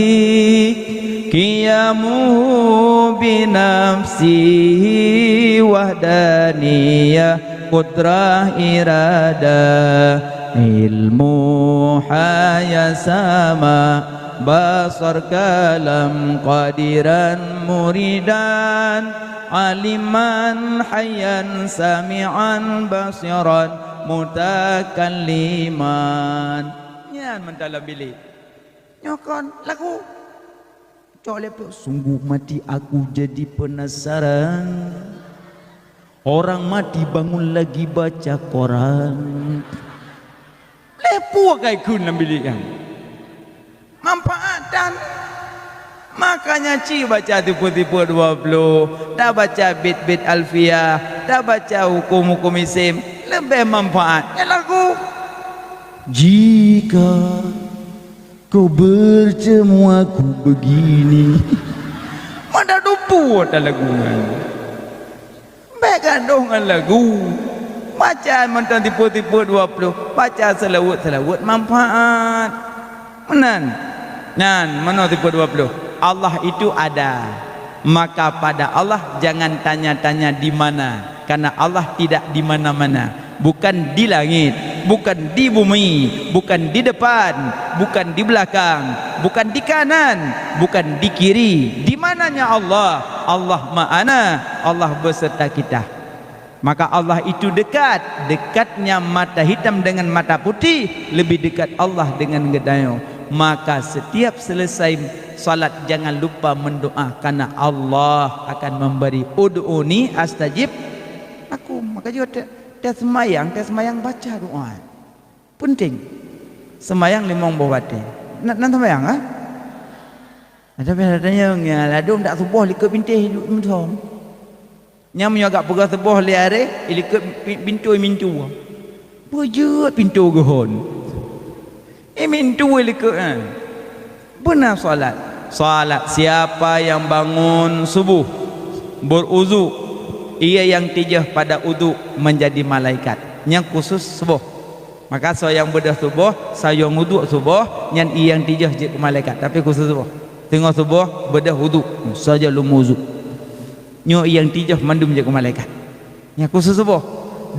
qiyamuhu binafsihi wahdaniyah qudrah irada ilmu hayasama basar kalam qadiran muridan aliman hayyan sami'an basiran mutakalliman nyan mendalam bilik nyokon lagu colep sungguh mati aku jadi penasaran Orang mati bangun lagi baca Quran. Lepu kai kun ambil yang manfaatan. Makanya ci baca tipu-tipu 20, dah baca bit-bit alfiyah, dah baca hukum-hukum isim, lebih manfaat. Ya lagu. Jika kau bertemu aku begini, mana dupu ada lagu kan? Baik dengan lagu. Baca mantan tipu-tipu 20, baca selawat manfaat. Menan. Nan, mana tipu 20? Allah itu ada, maka pada Allah jangan tanya-tanya di mana, karena Allah tidak di mana-mana, bukan di langit, bukan di bumi, bukan di depan, bukan di belakang, bukan di kanan, bukan di kiri. Di mananya Allah? Allah ma'ana, Allah beserta kita. Maka Allah itu dekat, dekatnya mata hitam dengan mata putih, lebih dekat Allah dengan gedayo. Maka setiap selesai salat jangan lupa mendoa, karena Allah akan memberi ud'uni astajib aku. Maka juga dia semayang baca doa. Penting. Semayang limang bawate. Nak semayang ah? Ada pendatanya ngala dom tak subuh likut bintih hidup mentom. Nyam agak pegah subuh liare likut pintu mintu. Bujut pintu gohon. Mintu likut kan. Benar salat siapa yang bangun subuh beruzu, ia yang tijah pada udu menjadi malaikat. Yang khusus subuh. Maka saya yang bedah subuh, saya yang wudu subuh, yang ia yang tijah je ke malaikat. Tapi khusus subuh. Tengok subuh bedah wudu, saja lu wudu. Nyo yang tijah mandum je ke malaikat. Yang khusus subuh.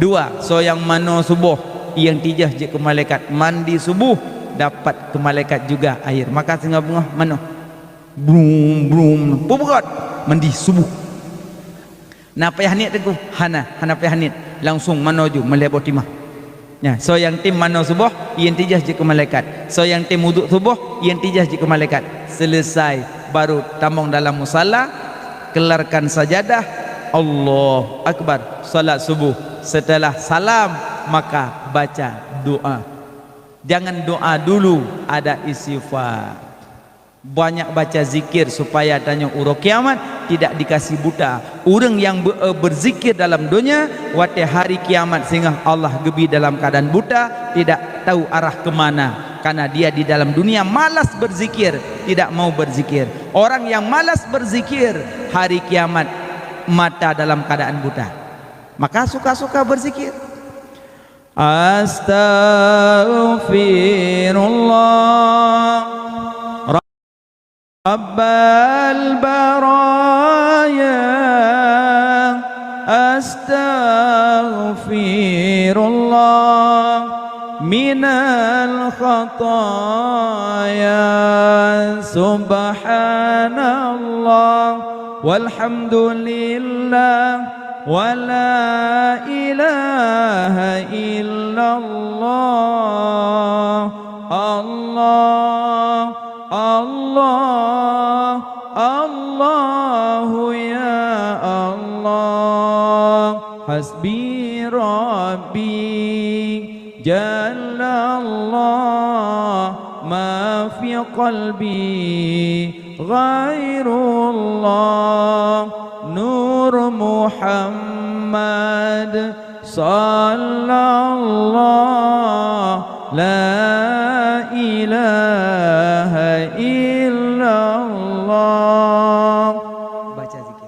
Dua, so yang mano subuh, yang tijah je ke malaikat. Mandi subuh dapat ke malaikat juga air. Maka tengah bengah mano brum berat mandi subuh. Nah payah niat teguh hana payah niat langsung menuju melebur timah. Ya, so yang tim mano subuh yang tijah je ke malaikat. So yang tim wuduk subuh yang tijah je ke malaikat. Selesai baru tambang dalam musalla, kelarkan sajadah, Allahu akbar, salat subuh. Setelah salam maka baca doa. Jangan doa dulu, ada istighfar. Banyak baca zikir supaya tanya urut kiamat tidak dikasih buta. Orang yang berzikir dalam dunia waktu hari kiamat sehingga Allah gebi dalam keadaan buta, tidak tahu arah kemana, karena dia di dalam dunia malas berzikir, tidak mau berzikir. Orang yang malas berzikir hari kiamat mata dalam keadaan buta, maka suka-suka berzikir. Astaghfirullah Rabbal baraya, astaghfirullah minal khataya, subhanallah walhamdulillah wala ilaha illallah. Allah Allah Allahu ya Allah, hasbi rabbi jalla Allah, ma fi qalbi ghairullah, nur Muhammad sallallahu la ilaha illallah. Baca zikir.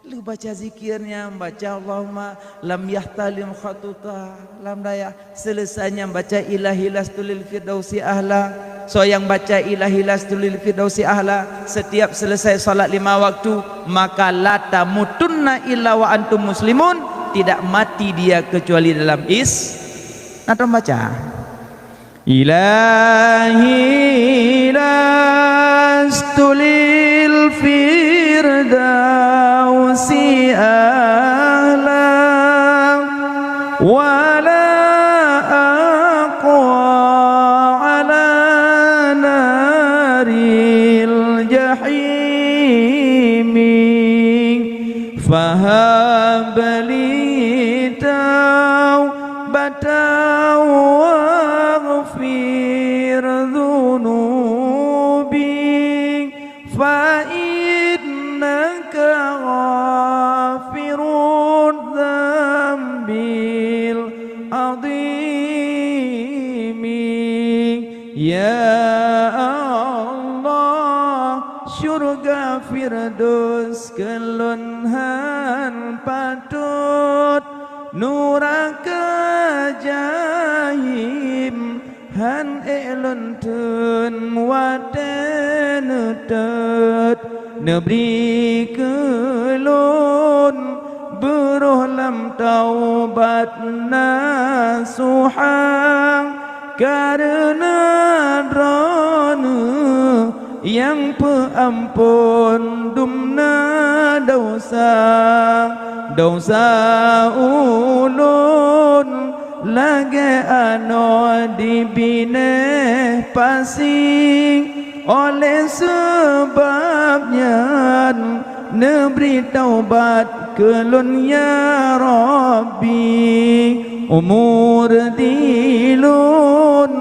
Lu baca zikirnya, baca Allahumma lam yahtalim khatuta lam daya. Selesainya baca ilahi lastulil firdausi ahla. So yang baca ilahi lastulil firdausi ahla setiap selesai salat 5 waktu, maka la tamutunna illa wa antum muslimun, tidak mati dia kecuali dalam Nata baca Ilahi lastulil firdausi ahla wala aqwa ala naril jahimi fahabli فإنك غافر الذنب العظيم يا Allah syurga firdaus kelunhan patut nuraka jahim han elon tun waten tet nebri kelun beruh lam taubat nasuhang karena drone yang peampun dumna dosa ulun lagi ano dibine pasing oleh sebabnya neberi taubat kelun ya Rabbi umur dilun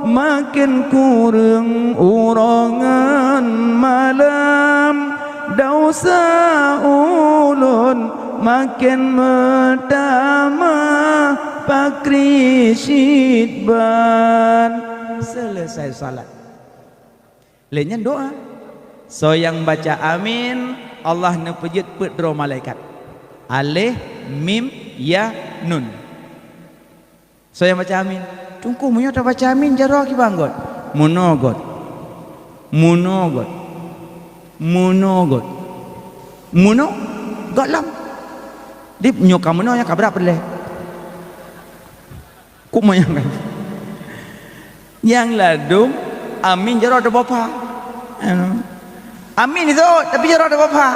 makin kurang urangan malam dosa ulun makin metama pakri syidban. Selesai salat lainnya doa so yang baca amin Allah nepejut pedro malaikat alif mim ya nun so yang baca amin tungku munyo tak baca amin jaro ki banggot munogot muno galam dip nyo kamuno yang kabra peleh ku moyang kan yang ladum amin jaro ada bapa amin itu tapi jaro ada bapa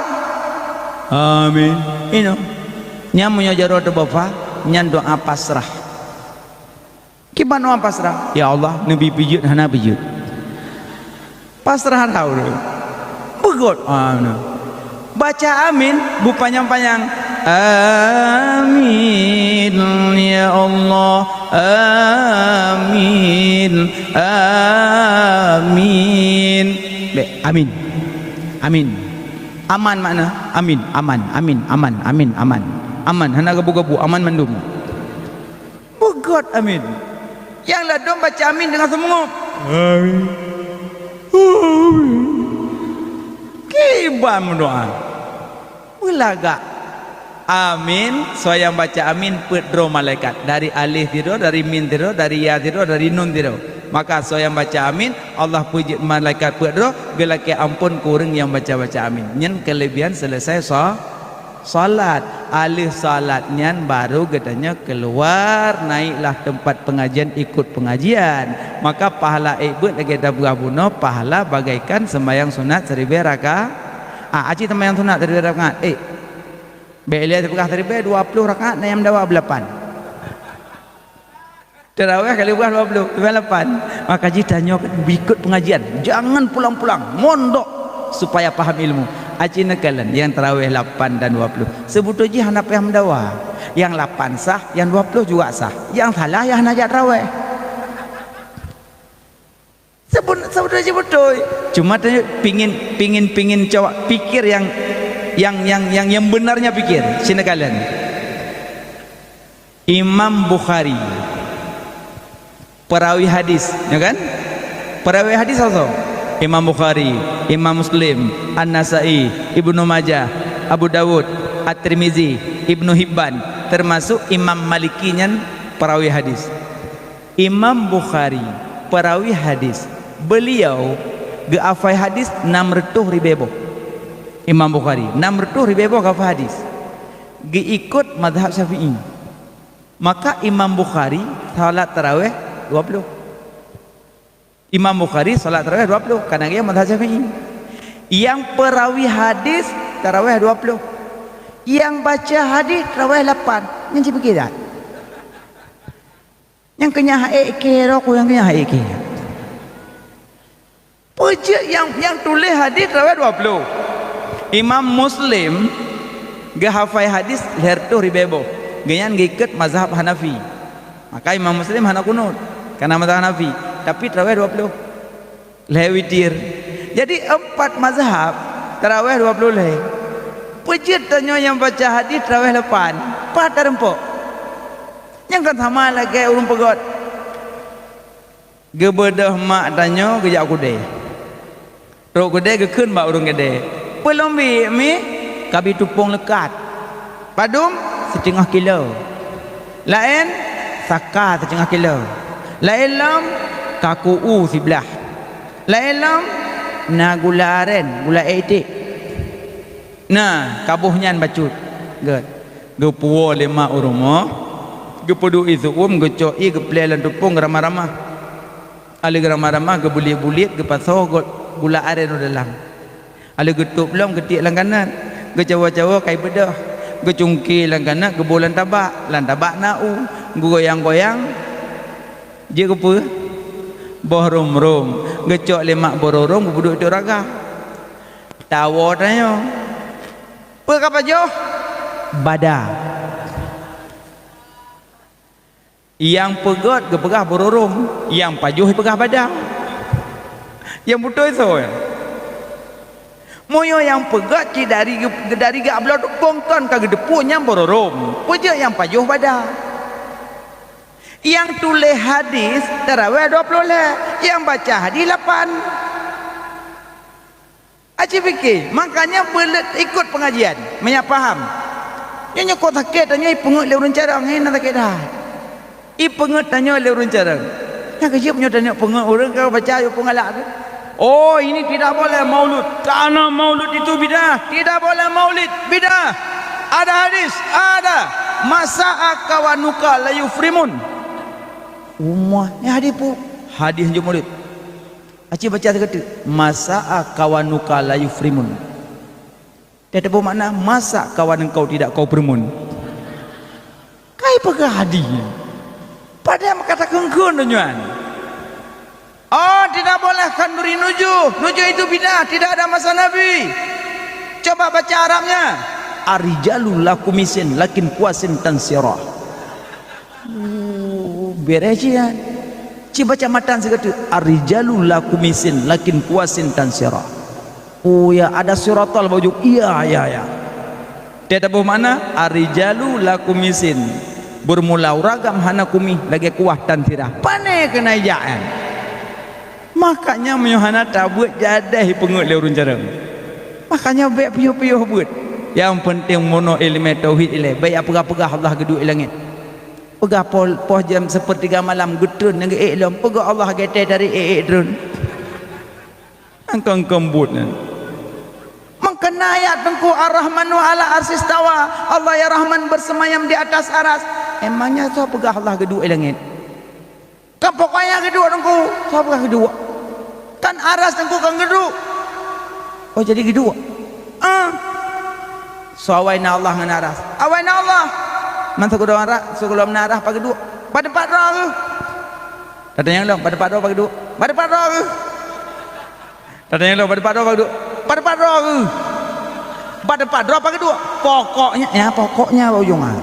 amin ino nyamunyo jaro ada bapa nyan doa pasrah kiban doa pasrah ya Allah nabi pijut hana pijut pasrah tahu begot baca amin bu panjang-panjang amin ya Allah amin amin be amin amin aman makna amin aman amin aman amin aman aman hana gabu-gabu aman mandum begot amin yang ladom baca amin dengan semungut amin kibam doa ulaga amin so yang baca amin pedro malaikat dari alif tidur dari min tidur dari ya tidur dari nun tidur maka so yang baca amin Allah puji malaikat pedro gelake ampun kurang yang baca-baca amin nyen kelebihan selesai salat alih salatnya baru gedanya keluar naiklah tempat pengajian ikut pengajian maka pahala ibut lagi dabgabuna pahala bagaikan sembahyang sunat 1000 rakaat aci sembahyang sunat 1000 rakaat belia terpegah 1000 20 rakaat nayam dawa 8 tarawih kali bukan 20 28 maka jitanya ikut pengajian jangan pulang-pulang mondok supaya paham ilmu aci nekalan yang tarawih 8 dan 20 sebetulnya hana payah mendawa yang 8 sah yang 20 juga sah yang salah yang najak tarawih sebetulnya betul cuma pingin coba pikir yang benarnya pikir sini kalian Imam Bukhari perawi hadis ya kan perawi hadis also Imam Bukhari, Imam Muslim, An-Nasai, Ibnu Majah, Abu Dawud, At-Tirmizi, Ibnu Hibban, termasuk Imam Malikinya perawi hadis. Imam Bukhari perawi hadis. Beliau geafai hadis 600.000. Imam Bukhari 600.000 geafai hadis. Geikut mazhab Syafi'i. Maka Imam Bukhari salat tarawih 20. Imam Bukhari salat tarawih 20 karena dia mazhab Syafi'i. Yang perawi hadis tarawih 20. Yang baca hadis tarawih 8. Yang cikgu tak? Yang kena haik aku yang kena haik. Pujak yang tulis hadis tarawih 20. Imam Muslim gahafai hadis lertuh ribebo. Ganyan ngikut mazhab Hanafi. Maka Imam Muslim hana kunut karena mazhab Hanafi. Tapi tarawih 20 lewitir Jadi 4 mazhab tarawih 20 leh. Pejit tanya yang baca hadis tarawih 8. Pada rempok. Yang kan sama lagi urung pegot. Gebedah mak tanya gejak kude. Rok kude ke keun bak urung gede. Belum mi kabi tupung lekat. Padum setengah kilo. Lain saka setengah kilo. Lain lam kaku sebelah. Lain lam na gula aren, gula etik. Nah, kabuhnya bacut. Ged. Gepuo lima urumo. Gepedu itu gecoi geplelan tupung ramah-ramah. Ali ramah-ramah gebulit-bulit gepaso gula aren dalam. Ali getup belum getik lang kanan. Gecawa-cawa kai bedah. Gecungki lang kanan gebulan tabak, lan tabak nau. Goyang-goyang. Dia gepu boh rum-rum. Gecok lemak bororong bubuduk itu raga. Tawa tanya. Apa apa jauh? Bada. Yang pegat ke pegah bororong, yang pajuh pegah bada. Yang betul itu. Moyo yang pegat ci dari gak belah bongton kagak depunya bororong. Puja yang pajuh bada. Yang tulis hadis tarawih 20 lah, yang baca hadis 8. Aci fikir, makanya boleh ikut pengajian, banyak faham. Nyonya kau sakit tanya pengut lewat carang, nak sakit dah. Pengut tanya lewat carang. Yang kerja punya tanya pengut orang kau baca yo pengalak. Oh ini tidak boleh maulud. Karena maulud itu bidah. Tidak boleh maulid bidah. Ada hadis, ada. Masa akawanuka la yufrimun. Umahnya hadis pu hadis je maulid. Aci baca kata masa kawanuka la yufrimun. Dia ada bermakna masa kawan engkau tidak kau bermun. Kai pegah hadis. Padahal kata kengkun tuan. Oh tidak boleh kanduri nuju. Nuju itu bidah, tidak ada masa Nabi. Coba baca Arabnya. Arijalu lakumisin lakin kuasin tansirah. Berejian. Ci baca matan sekatu arijalu lakumisin lakin kuasin tansirah. Oh ya ada siratal baju. Iya. Dia tahu mana? Arijalu lakumisin bermulau ragam hana kumi lagi kuah tansirah. Pane kena ijaan. Makanya menyuhana tabut jadai pengut leurun jarang. Makanya baik piuh-piuh buat. Yang penting mono ilmu tauhid ilai. Baik apa-apa Allah geduk langit. Pegah poh jam sepertiga malam gedrun yang iklam. Pegah Allah gete dari drun. Angkang kembut. Mengkena ayat tengku ar-Rahmanu ala arsis tawa. Allah ya Rahman bersemayam di atas aras. Emangnya so pegah Allah geduk langit. Kan pokoknya geduk tengku. So pegah geduk. Kan aras tengku kan geduk. Oh jadi geduk. So awaina Allah ngan aras. Awaina Allah. Man segala arah, segala menarah pagi dua. Pada empat roh ke? Tanya yang long, pada empat roh pagi dua. Pada empat roh ke? Tanya yang long, pada empat roh pagi dua. Pada empat roh ke? Pada empat roh pagi dua. Pokoknya ujungnya.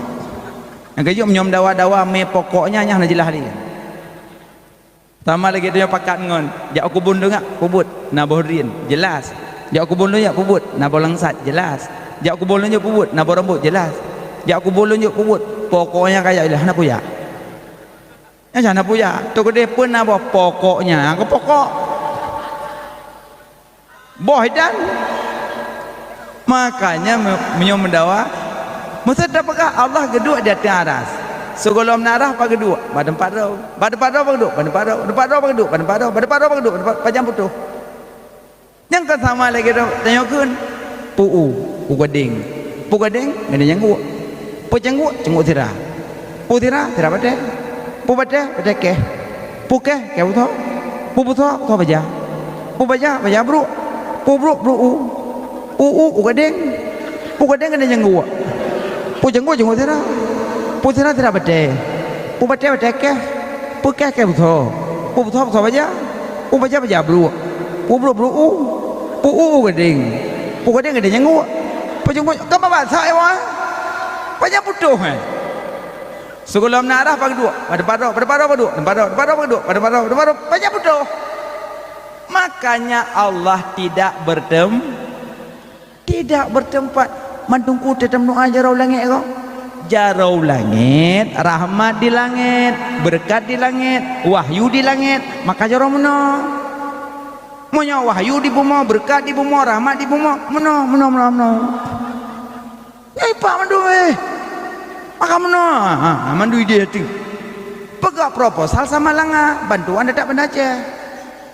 Yang kejut menyom dawa-dawa me pokoknya yang nak jelas dia. Sama lagi dia pakat ngon. Jak aku bundu ngak, pubut. Nabohrin, jelas. Jak aku bundu ngak, pubut. Nabolangsat, jelas. Jak aku bundu ngak, pubut. Naborambut, jelas. Jak aku boleh nyuk kubut pokoknya kayak ilah nak puya. Ya jangan puya. Tu gede pun apa pokoknya. Aku pokok. Boh dan makanya menyom mendawa. Masa dapakah Allah geduk di atas aras. Segala menarah pagi dua. Badan padau. Badan padau pagi dua. Badan padau. Badan padau pagi dua. Badan padau. Badan padau pagi dua. Pajang putuh. Yang kan sama lagi tanya kun. Pu gading. Pu gading. Gede yang gua. Pujanggu cenggu tira. Pu tira bade. Pu bade ke. Pu ke buto. Pu buto baja. Pu baja bru. Pu bru u gadeng. Pu gadeng kena jenggu. Pujanggu cenggu tira. Pu tira bade. Pu bade ke. Pu ke buto. Pu buto baja. Pu baja bru. Pu bru u. Pu gadeng. Pu gadeng kena jenggu. Pujanggu kamu bahasa ewa. Banyak putuh Sebelum narah pagi dua. Pada padu pagi dua. Pada padu pagi dua. Pada padu banyak putuh. Makanya Allah tidak bertempat. Mandungku tetap doa jarau langit kau. Jarau langit, rahmat di langit, berkat di langit, wahyu di langit. Maka jarau meno. Monya wahyu di bumi, berkat di bumi, rahmat di bumi. Meno. Nyai pak mandu maka meno. Mandu ide tu. Pegak proposal sama langa, bantuan tidak benace.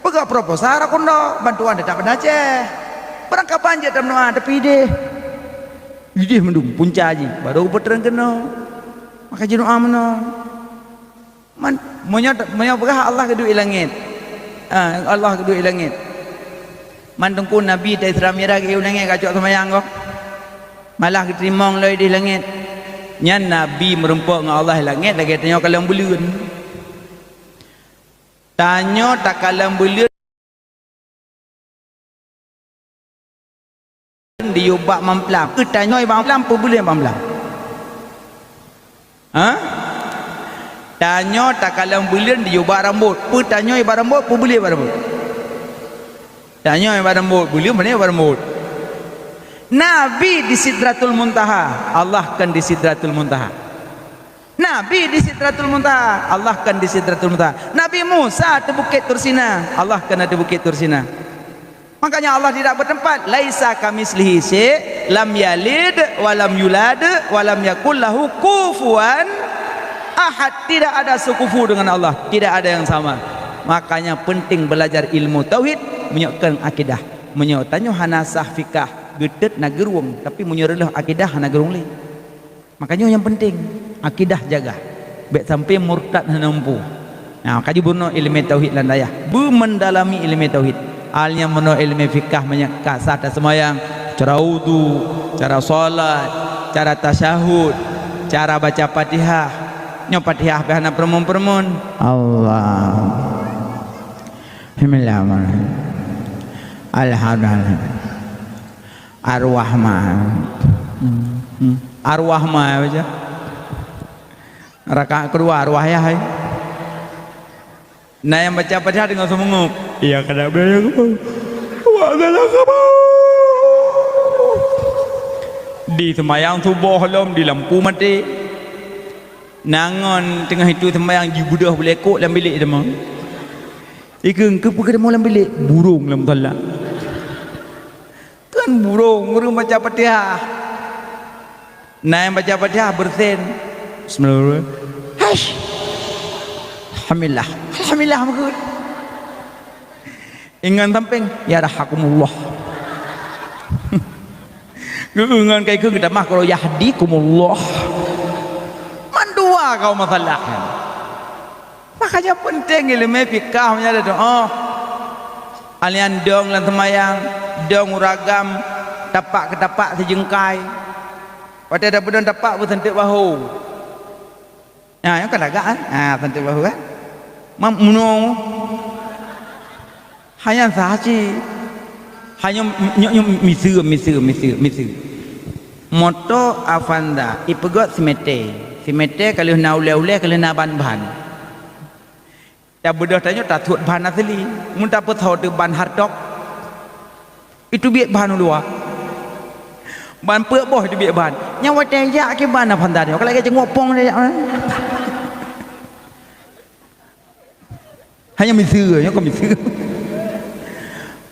Pegak proposal rakondo, bantuan tidak benace. Berangkat panjat dalam doa tapi ide mendung punca aja baru berterang kena. Maka je doa meno. Monya berah Allah kedua langit. Allah kedua langit. Mandungku Nabi dari Isra Miraj ke langit kacau semayang kau. Malah keterimong loi di langit. Nya Nabi merempuk dengan Allah langit lagi tanya kalang bulan. Tanya tak kalang bulan diubah mamplam. Tanya mamplam apa boleh mamplam? Tanya tak kalang bulan diubah rambut. Tanya ibar rambut apa boleh ibar rambut? Tanya ibar rambut boleh mana ibar rambut? Nabi di Sidratul Muntaha, Allah kan di Sidratul Muntaha. Nabi di Sidratul Muntaha, Allah kan di Sidratul Muntaha. Nabi Musa di Bukit Tursina, Allah kan di Bukit Tursina. Makanya Allah tidak bertempat. Laisa kamislihi syai', lam yalid wa lam yulad wa lam yakul lahu kufuwan ahad. Tidak ada sekufu dengan Allah, tidak ada yang sama. Makanya penting belajar ilmu tauhid, menyokkan akidah, menyotanya hanasah fikah. Gedet nak geruang tapi menyerlah akidah nak gerung li. Makanya yang penting akidah jaga. Baik sampai murtad nampu. Nah, kaji buno ilmu tauhid lan daya. Bu mendalami ilmu tauhid. Alnya meno ilmu fikah banyak kasat semayang, cara wudu, cara salat, cara tasyahud, cara baca Fatihah. Nyo Fatihah bahana permun-permun. Allah. Bismillahirrahmanirrahim. Alhamdulillah. Arwah mah aja. Rakaat kedua arwah ya hai. Nah yang baca Fatihah dengan semengup. Iya kada boleh kamu. Wadalah kamu. Di semayang subuh lom di lampu mati. Nangon tengah itu semayang jibudah boleh kok dalam bilik demang. Ikeng ke pergi dalam bilik burung dalam tolak. Kan burung baca Fatihah. Nah yang baca Fatihah bersin. Bismillahirrahmanirrahim. Hash. Alhamdulillah makut. Ingat samping ya rahakumullah. Ingat kai keung kita mah kalau yahdikumullah. Mandua kau masalah. Makanya penting ilmu fikah ada doa. Alian dong lan semayang, dong uragam, tapak ke tapak sejengkai. Pada ada bedan tapak bersentik bahu. Nah, yang kan agak kan? Sentik bahu kan? Mamno. Hanya sahaja. Hanya misu. Moto Avanda, ipegot simete kalau na ule kalau na ban. Ya bedah tanya tak tuat bahan asli, mun tak tahu tu bahan hardok, itu biak bahan luar, bahan peuk boh itu biak bahan. Nyawa tanya ke bahan apa tadi? Kalau kita ngopong dia, hanya misu, kau misu.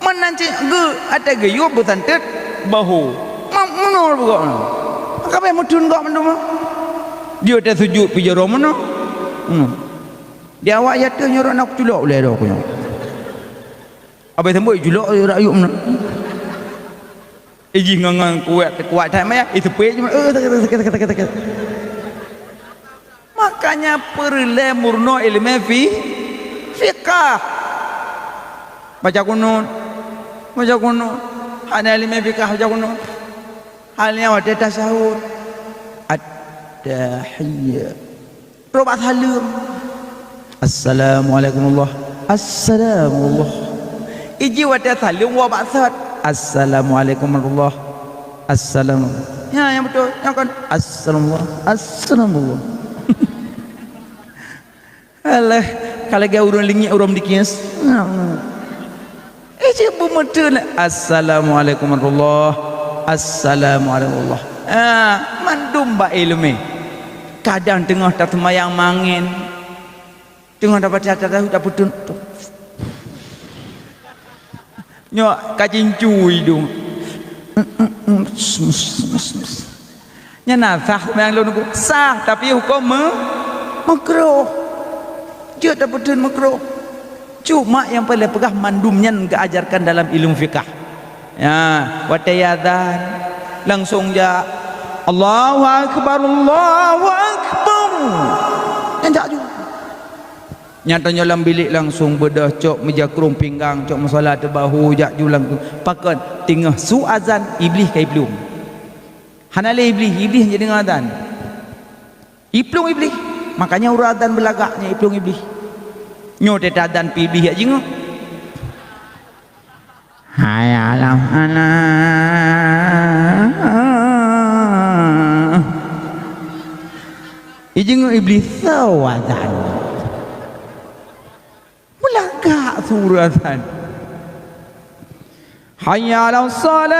Menanti ada gayung bukan tet bahu, menol bukan. Kapan mudun kau mendung? Dia ada sujud pijar mana? Dia awak yata nyorok nak culok boleh dah aku. Abai semboi culok rakyuk mana? Iji ngangang kuat tak maya itu pe cuma sakit. Makanya perlu murno ilmu fikah. Baca kunut. Hanya ilmu fikah baca kunut. Halnya ada tasyahud. At-tahiyyat. Robat halim. Assalamualaikum Allah. Assalamualaikum. Iji wadah salim wa baksat. Assalamualaikum warahmatullahi. Assalamu. Ya yang betul. Yang kan. Assalamualaikum. Alah, kalau gak urun lingi uram dikias. je betul assalamualaikum warahmatullahi assalamualaikum warahmatullahi mandum ba ilmu kadang tengah tak semayang mangin tengah dapat catat tak betul nyok kacing cuy dong nya nasah yang lu nunggu sah tapi hukum makruh dia tak betul makruh cuma yang paling pegah mandumnya keajarkan dalam ilmu fikah ya watayadan langsung ya Allahu akbar endak juga nyatanya dalam bilik langsung bedah cok meja kerum pinggang cok masalah terbahu jak julang tu pakan tengah su azan iblis kai belum hanale iblis jadi dengan azan iplung iblis makanya urang azan belagaknya iplung iblis nyo te azan pi iblis aja ngok hayalah ana ijeng iblis sawazan belagak suratan hayya 'alas salat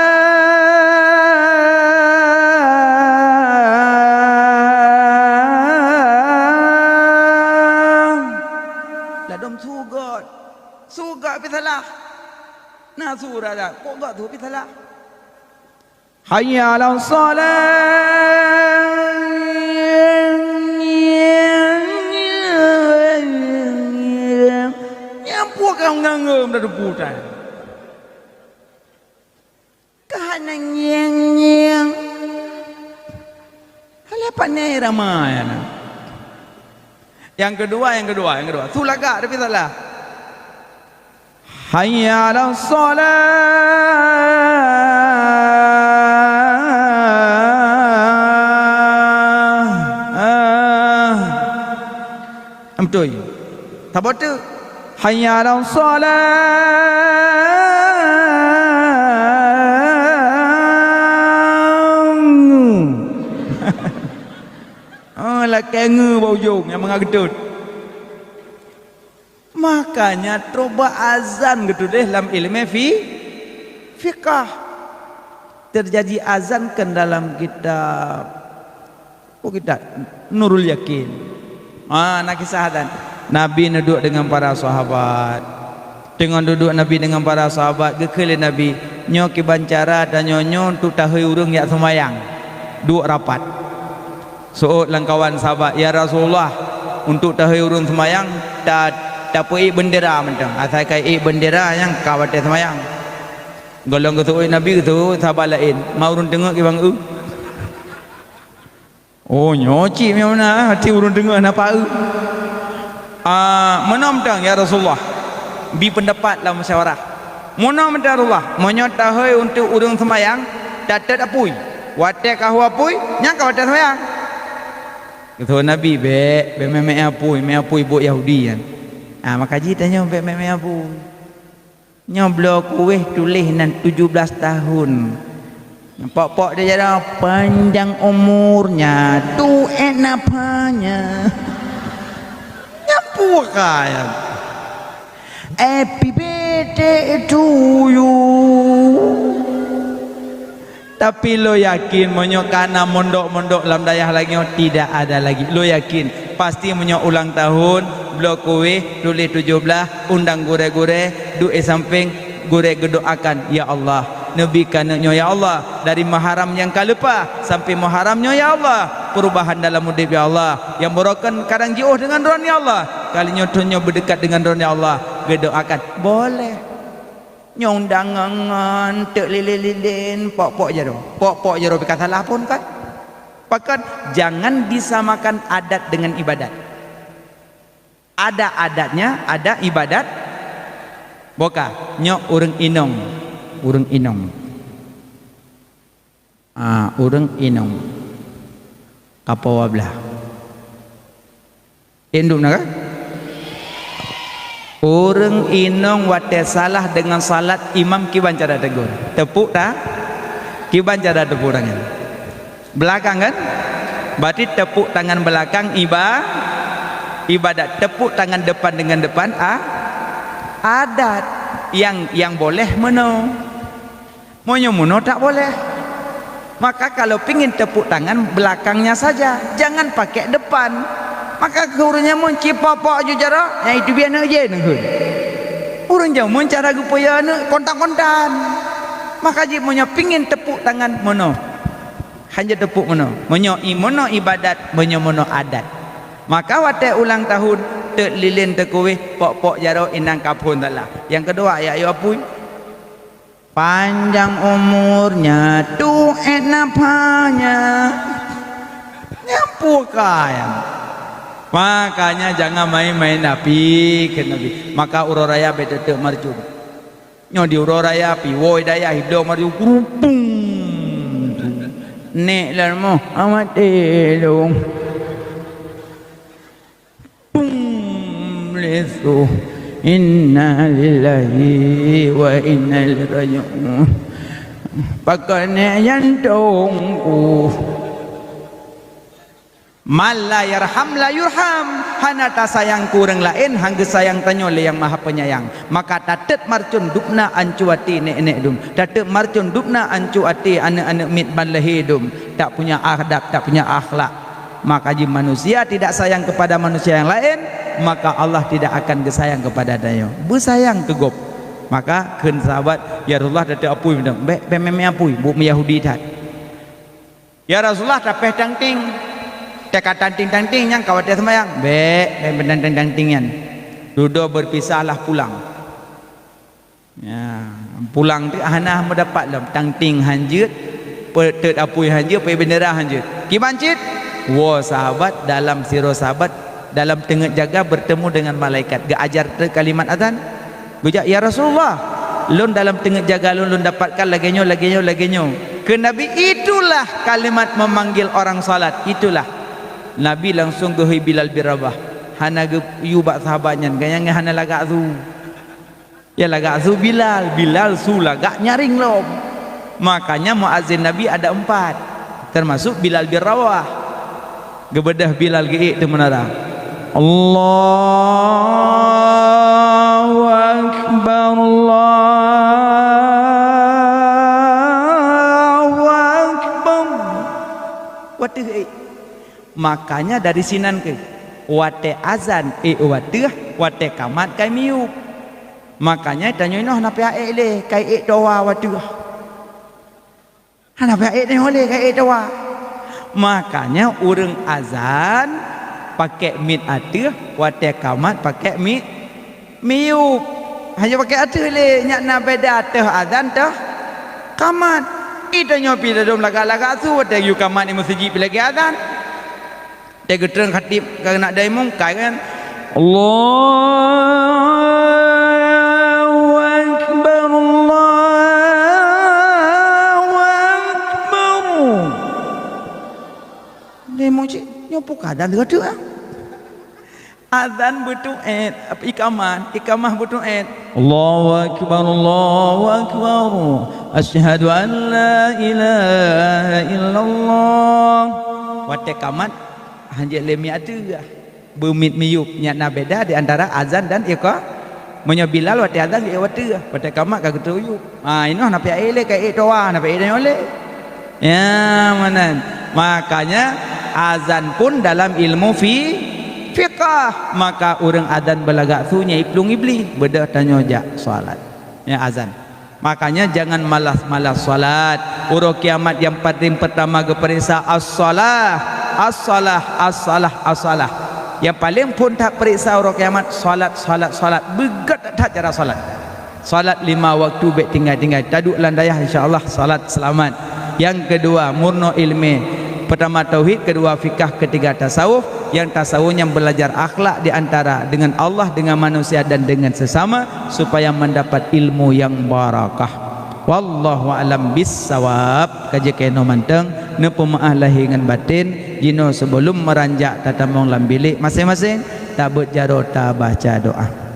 ladom sugat pi salah nah suratan kok gak tu pi salah hayya 'alas salat kau ngangum dah rebutan kahana nyeng hala panai ramai yang kedua sulaga tapi salah hayya 'alas salat betul tak betul hayya 'alas salat lah kengu bau jong yang mengadut makanya coba azan gitu deh dalam ilmu fikah terjadi azan kan dalam kitab Nurul Yakin nak kisah azan Nabi duduk dengan para sahabat dengan duduk Nabi dengan para sahabat gekele Nabi nyo ki bancara dan nyonyo untuk tahu urang yak semayang duduk rapat soot langkawan sahabat ya Rasulullah untuk tahu urang semayang tak pei bendera mentang asal kai bendera yang kawate semayang golong ke Nabi tu sahabat lain mau urang tengok ki bang oh nyoci mana hati urang tengok napa menamtang ya Rasulullah bi pendapat dalam musyawarah munam darullah menyatahui untuk urang semayang datat apui wate kahu apui nya ka wate semayang kata Nabi be meme apui buat Yahudi kan makaji tanya be meme apui nyoblo kuih tulis nan 17 tahun pok-pok dia jadi panjang umurnya tu enapanya kaya happy birthday to you tapi lo yakin menyokana mondok-mondok dalam dayah lagi tidak ada lagi lo yakin pasti menyok ulang tahun blok kue tulis 17 undang gure-gure duit samping gure gedoakan ya Allah Nabi kananya ya Allah dari maharam yang kalepa sampai maharamnya ya Allah perubahan dalam hidup ya Allah yang merokan kadang jauh dengan ron ya Allah kali nyotonyo berdekat dengan ron ya Allah gedoakan boleh nyondangan tek lilin pok-pok jaro berkata salah pun kan pakan jangan disamakan adat dengan ibadat ada adatnya ada ibadat boka nyok urang inong urang inong kapawa belah induk naga urang inong wate salah dengan salat imam kiban cara tegur tepuk tak kiban cara tepuk tangan belakang kan berarti tepuk tangan belakang ibadat tepuk tangan depan dengan depan adat yang boleh meno. Monyo meno tak boleh. Maka kalau pingin tepuk tangan belakangnya saja, jangan pakai depan. Maka keurangnya mun cipapok ju cara, yang itu biar nak je nak. Urang jauh mun cara gupaya nak kontan-kontan. Maka je monyo pingin tepuk tangan meno. Hanya tepuk meno. Monyo ibadat, monyo adat. Maka wate ulang tahun tek lilin tekuih pok-pok jaro inang kapun taklah. Yang kedua ya ayo apui. Panjang umurnya, duit napanya, nyampu kaya. Makanya jangan main-main Nabi ke Nabi. Maka uroraya betetek marjum. Nyo di uroraya pi woi daya hidau marjum kurupung. Nek lermo amat elong. Pum lesu. Inna lillahi wa inna ilaihi raji'un. Pakane yantongku Malla yarham la yurham. Hana ta sayang kurang lain hangga sayang tanyo le yang maha penyayang. Maka tatet marcun dupna ancuati nek-nek dum. Tatet marcun dupna ancuati anak-anak mit balahi dum. Tak punya adab, tak punya akhlak. Maka jika manusia tidak sayang kepada manusia yang lain, maka Allah tidak akan kesayang kepada dia. Bersayang ke gop. Maka ken sahabat ya Rasulullah datuk apui benda be meme apui bu Yahudi tat. Ya Rasulullah tapeh tangting. Teka tanting-tanting yang kawat semayang. Be tangting-tantingan. Duduk berpisahlah pulang. Ya, pulang tu hanah mendapat lam tangting hanjut, petet apui hanjut, pe bendera hanjut. Kibancit Wah sahabat dalam sirah sahabat dalam tengah jaga bertemu dengan malaikat. Gak ajar kalimat azan. Gujak ya Rasulullah. Lun dalam tengah jaga lun dapatkan laginyo. Ke Nabi itulah kalimat memanggil orang salat. Itulah. Nabi langsung ke Bilal bin Rabah. Hana ge yubak sahabatnya. Gayanya hana lagak zu. Ya lagak zu Bilal. Bilal su lagak nyaring lom. Makanya muazzin Nabi ada 4. Termasuk Bilal bin Rabah. Gebedah Bilal ge itu menara. Allahu Akbar, Allahu Akbar. Wateh. Makanya dari sinan ke wate azan wate kamat kai miup. Makanya tanya inoh napa ae le kai doa wateh. Napa ae ne oleh kai doa. Makanya urang azan pakai mit ateh, wate kamat pakai mit miup. Hanya pakai ateh le, nyak na beda ateh azan teh kamat. Itu nyopi dalam laga-laga tu wate yu kamat ni masjid lagi azan. Dia getreng khatib kena daimung kai kan. Allahu Akbar, Allahu Akbar. Demo cik nyopo kadan gede ah. Azan butuh ikamah butuh Allahu Akbar, Allahu Akbar. Asyhadu an la ilaha illallah. Wate kamat hanjek lemi atuh bermit miyup nyana beda di antara azan dan iqamah. Monya Bilal wate azan dia wate kamat ka getuyup. Inoh napi ele ka doa napi ele oleh. Ya manan. Makanya azan pun dalam ilmu fiqah. Maka orang azan belagak sunya iplung ibli bedah tanya jak salat. Ya azan. Makanya jangan malas-malas salat. Urut kiamat yang paling pertama keperiksa as-salah. As-salah. Yang paling pun tak periksa urut kiamat salat. Begat tak cara salat. Salat 5 waktu baik tinggal. Taduk landayah insya-Allah salat selamat. Yang kedua murno ilmi. Pertama tauhid, kedua fikah, ketiga tasawuf. Yang tasawufnya belajar akhlak di antara dengan Allah, dengan manusia dan dengan sesama supaya mendapat ilmu yang barakah. Wallahu alam bissawab. Kaji keno manteng ne pemaah lahingan batin jino sebelum meranjak tatamong lam bilik masing-masing tabut jaro ta baca doa.